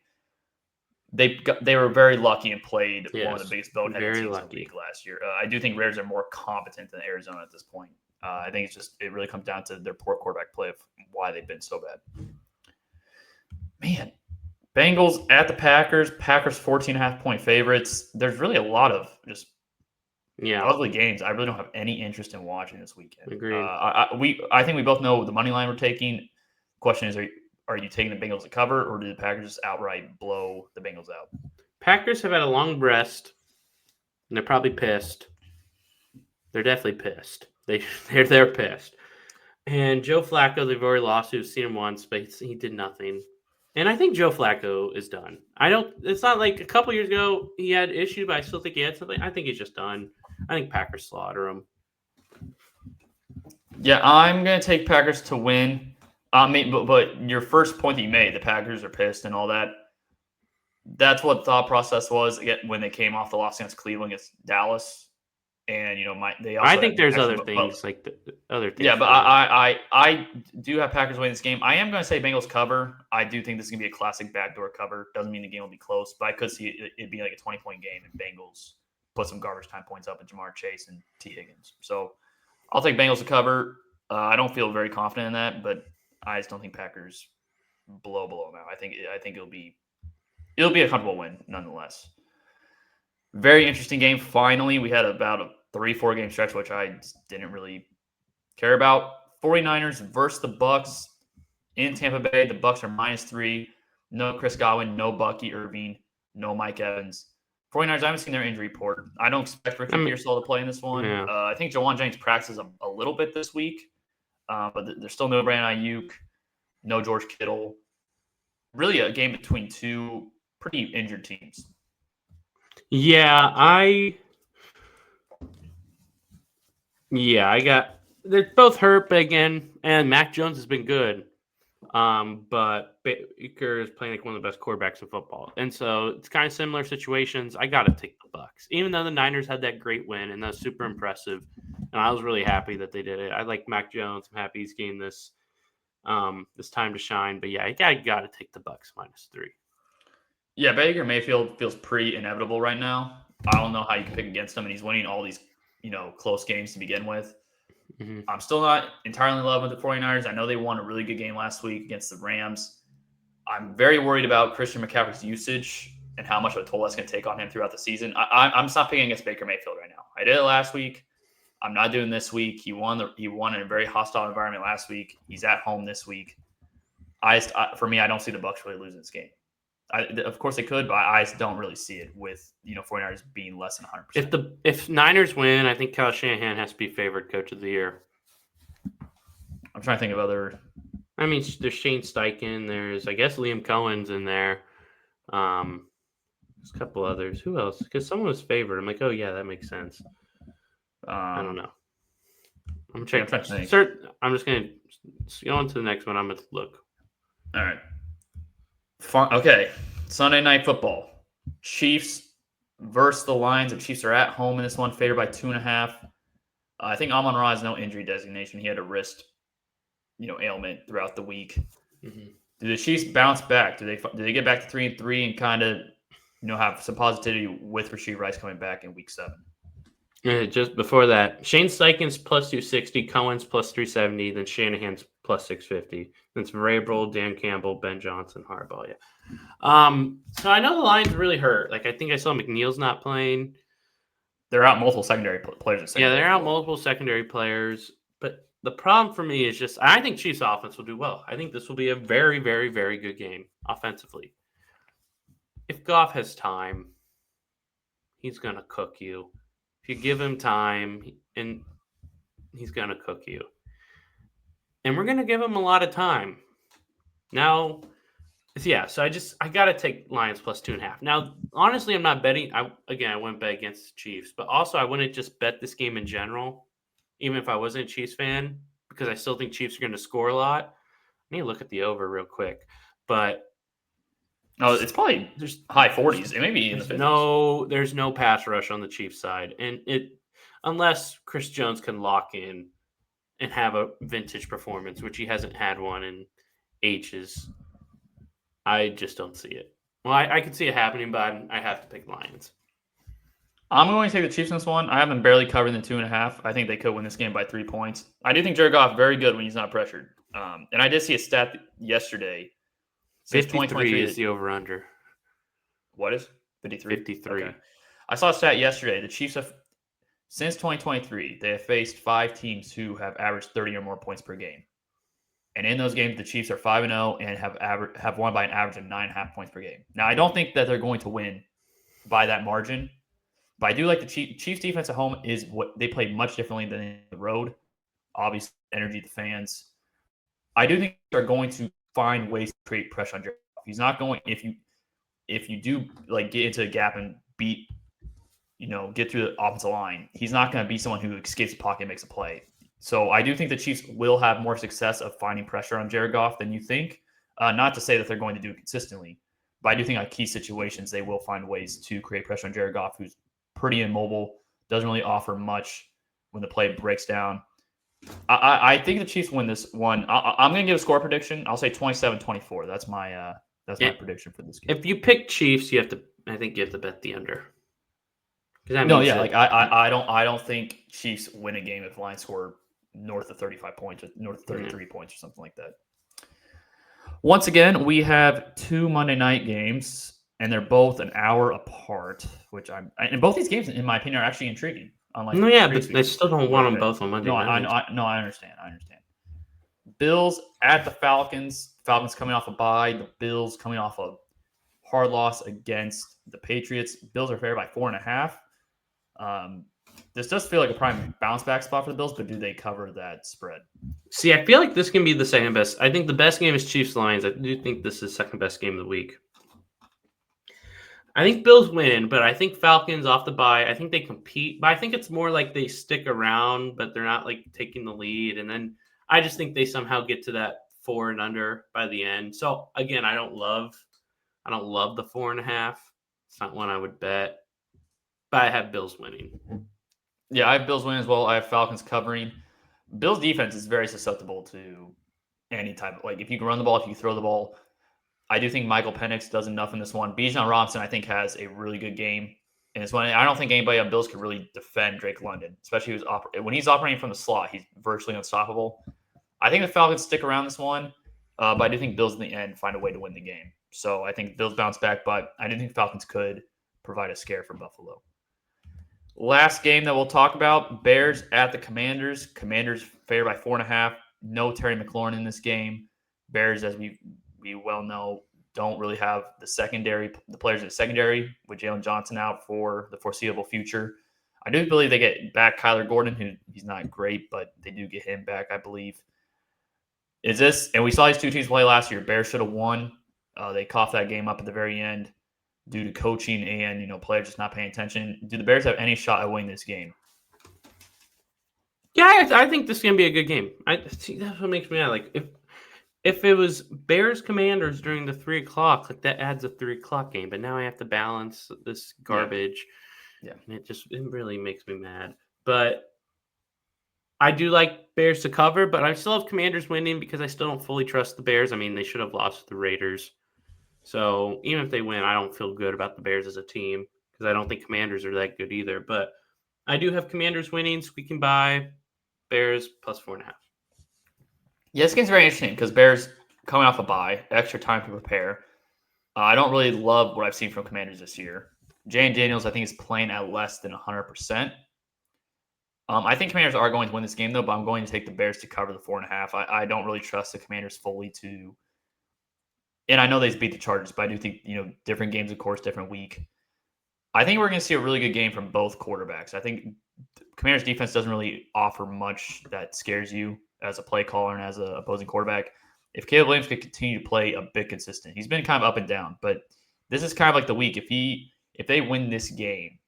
they were very lucky and played one of the biggest boneheaded teams in the league last year. I do think Raiders are more competent than Arizona at this point. I think it really comes down to their poor quarterback play of why they've been so bad. Man, Bengals at the Packers. Packers 14.5-point favorites. There's really a lot of just ugly games. I really don't have any interest in watching this weekend. Agreed. I think we both know the money line we're taking. Question is, are you taking the Bengals to cover, or do the Packers just outright blow the Bengals out? Packers have had a long rest, and they're probably pissed. They're definitely pissed. They're pissed. And Joe Flacco, they've already lost. We've seen him once, but he did nothing. And I think Joe Flacco is done. It's not like a couple years ago he had issues, but I still think he had something. I think he's just done. I think Packers slaughter him. Yeah, I'm going to take Packers to win. But your first point that you made, the Packers are pissed and all that, that's what the thought process was again when they came off the loss against Cleveland, against Dallas. And, they also I think there's other things, like the other things. Yeah, but I do have Packers winning this game. I am going to say Bengals cover. I do think this is going to be a classic backdoor cover. Doesn't mean the game will be close, but I could see it'd be like a 20-point game and Bengals put some garbage time points up in Jamar Chase and T. Higgins. So I'll take Bengals to cover. I don't feel very confident in that, but I just don't think Packers blow them out. I think it'll be a comfortable win nonetheless. Very interesting game. Finally, we had about a 3-4 game stretch, which I didn't really care about. 49ers versus the Bucs in Tampa Bay. The Bucs are -3. No Chris Godwin, no Bucky Irving, no Mike Evans. 49ers, I haven't seen their injury report. I don't expect Ricky Pearsall to play in this one. Yeah. I think Jawan Jennings practices a little bit this week, but there's still no Brandon Ayuk, no George Kittle. Really a game between two pretty injured teams. Yeah, they're both hurt, but again, and Mac Jones has been good. But Baker is playing like one of the best quarterbacks in football. And so it's kind of similar situations. I got to take the Bucs. Even though the Niners had that great win, and that's super impressive. And I was really happy that they did it. I like Mac Jones. I'm happy he's gained this time to shine. But yeah, I got to take the Bucs -3. Yeah, Baker Mayfield feels pretty inevitable right now. I don't know how you can pick against him, and he's winning all these, close games to begin with. Mm-hmm. I'm still not entirely in love with the 49ers. I know they won a really good game last week against the Rams. I'm very worried about Christian McCaffrey's usage and how much of a toll that's going to take on him throughout the season. I'm just not picking against Baker Mayfield right now. I did it last week. I'm not doing this week. He won in a very hostile environment last week. He's at home this week. For me, I don't see the Bucs really losing this game. Of course they could, but I just don't really see it with 49ers being less than 100%. If Niners win, I think Kyle Shanahan has to be favored coach of the year. I'm trying to think of other. I mean, there's Shane Steichen. There's, I guess, Liam Cohen's in there. There's a couple others. Who else? Because someone was favored. I'm like, oh yeah, that makes sense. I don't know. I'm checking. I'm just gonna go on to the next one. I'm gonna look. All right. Okay, Sunday Night Football. Chiefs versus the Lions. The Chiefs are at home in this one, favored by 2.5. I think Amon-Ra has no injury designation. He had a wrist, ailment throughout the week. Mm-hmm. Do the Chiefs bounce back? Do they get back to 3-3 and kind of, have some positivity with Rashee Rice coming back in Week 7? Just before that, Shane Steichen's +260, Cohen's +370, then Shanahan's +650. Then it's Vrabel, Dan Campbell, Ben Johnson, Harbaugh. Yeah. So I know the Lions really hurt. Like, I think I saw McNeil's not playing. They're out multiple secondary players. They're out multiple secondary players. But the problem for me is just I think Chiefs offense will do well. I think this will be a very, very, very good game offensively. If Goff has time, he's going to cook you. If you give him time, and he's going to cook you. And we're going to give him a lot of time. Now, so I got to take Lions plus 2.5. Now, honestly, I'm not betting. I wouldn't bet against the Chiefs, but also I wouldn't just bet this game in general, even if I wasn't a Chiefs fan, because I still think Chiefs are going to score a lot. I need to look at the over real quick, but it's probably there's high 40s. It may be in the 50s. There's no pass rush on the Chiefs side, and unless Chris Jones can lock in and have a vintage performance, which he hasn't had one in ages. I just don't see it. Well, I could see it happening, but I have to pick Lions. I'm going to take the Chiefs in this one. I have them barely covering the 2.5. I think they could win this game by 3 points. I do think Jared Goff very good when he's not pressured. And I did see a stat yesterday. 53 is the over-under. What is 53? 53. Okay. I saw a stat yesterday. The Chiefs have, since 2023, they have faced 5 teams who have averaged 30 or more points per game. And in those games, the Chiefs are 5-0 and have won by an average of 9.5 points per game. Now, I don't think that they're going to win by that margin, but I do like the Chiefs defense at home is what they play much differently than in the road. Obviously, energy of the fans. I do think they're going to find ways to create pressure on Jared Goff. He's not going if you do like get into a gap and beat, get through the offensive line. He's not going to be someone who escapes the pocket and makes a play. So I do think the Chiefs will have more success of finding pressure on Jared Goff than you think. Not to say that they're going to do it consistently, but I do think on key situations they will find ways to create pressure on Jared Goff, who's pretty immobile, doesn't really offer much when the play breaks down. I think the Chiefs win this one. I'm going to give a score prediction. I'll say 27-24. That's my prediction for this game. If you pick Chiefs, I think you have to bet the under. I don't think Chiefs win a game if Lions score north of 35 points or north of 33 points or something like that. Once again, we have 2 Monday night games, and they're both an hour apart, and both these games, in my opinion, are actually intriguing. But they still don't want them both on Monday night. I understand. Bills at the Falcons. Falcons coming off a bye. The Bills coming off a hard loss against the Patriots. Bills are favored by 4.5. This does feel like a prime bounce back spot for the Bills, but do they cover that spread? See, I feel like this can be the second best. I think the best game is Chiefs-Lions. I do think this is the second best game of the week. I think Bills win, but I think Falcons off the bye. I think they compete, but I think it's more like they stick around, but they're not like taking the lead. And then I just think they somehow get to that 4 and under by the end. So again, I don't love the 4.5. It's not one I would bet, but I have Bills winning. Yeah, I have Bills winning as well. I have Falcons covering. Bills defense is very susceptible to any type of, like, if you can run the ball, if you throw the ball. I do think Michael Penix does enough in this one. Bijan Robinson, I think, has a really good game in this one. I don't think anybody on Bills could really defend Drake London, especially when he's operating from the slot. He's virtually unstoppable. I think the Falcons stick around this one, but I do think Bills in the end find a way to win the game. So I think Bills bounce back, but I do think Falcons could provide a scare for Buffalo. Last game that we'll talk about, Bears at the Commanders. Commanders favored by 4.5. No Terry McLaurin in this game. Bears, as we well know, don't really have the players in the secondary, with Jalen Johnson out for the foreseeable future. I do believe they get back Kyler Gordon, who he's not great, but they do get him back, I believe. And we saw these two teams play last year. Bears should have won. They coughed that game up at the very end due to coaching and, players just not paying attention. Do the Bears have any shot at winning this game? Yeah, I think this is going to be a good game. That's what makes me mad. Like, if it was Bears Commanders during the 3 o'clock, like that adds a 3 o'clock game. But now I have to balance this garbage. Yeah. And it really makes me mad. But I do like Bears to cover, but I still have Commanders winning because I still don't fully trust the Bears. I mean, they should have lost to the Raiders. So even if they win, I don't feel good about the Bears as a team because I don't think Commanders are that good either. But I do have Commanders winning, squeaking by. Bears plus 4.5. Yeah, this game's very interesting because Bears coming off a bye, extra time to prepare. I don't really love what I've seen from Commanders this year. Jane Daniels, I think, is playing at less than 100%. I think Commanders are going to win this game, though, but I'm going to take the Bears to cover the 4.5. I don't really trust the Commanders fully to – and I know they beat the Chargers, but I do think, different games, of course, different week. I think we're going to see a really good game from both quarterbacks. I think Commanders defense doesn't really offer much that scares you as a play caller and as an opposing quarterback. If Caleb Williams could continue to play a bit consistent, he's been kind of up and down, but this is kind of like the week. If they win this game,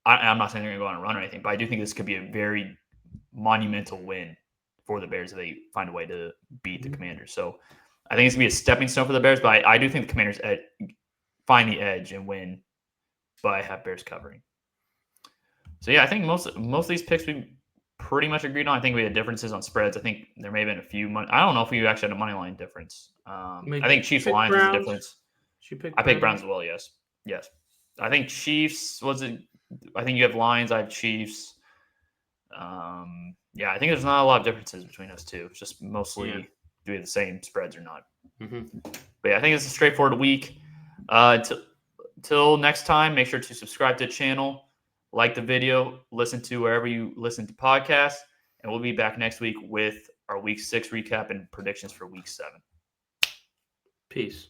I'm not saying they're going to go on a run or anything, but I do think this could be a very monumental win for the Bears if they find a way to beat the Commanders. So I think it's going to be a stepping stone for the Bears, but I do think the Commanders find the edge and win, but I have Bears covering. So yeah, I think most of these picks we pretty much agreed on. I think we had differences on spreads. I think there may have been a few. I don't know if we actually had a money line difference. I think Chiefs Lions is a difference. I picked Browns as well. Yes. I think Chiefs I think you have Lions. I have Chiefs. Yeah, I think there's not a lot of differences between us two. It's just mostly do we have the same spreads or not. But yeah, I think it's a straightforward week. Till next time, make sure to subscribe to the channel, like the video, listen to wherever you listen to podcasts, and we'll be back next week with our Week 6 recap and predictions for Week 7. Peace.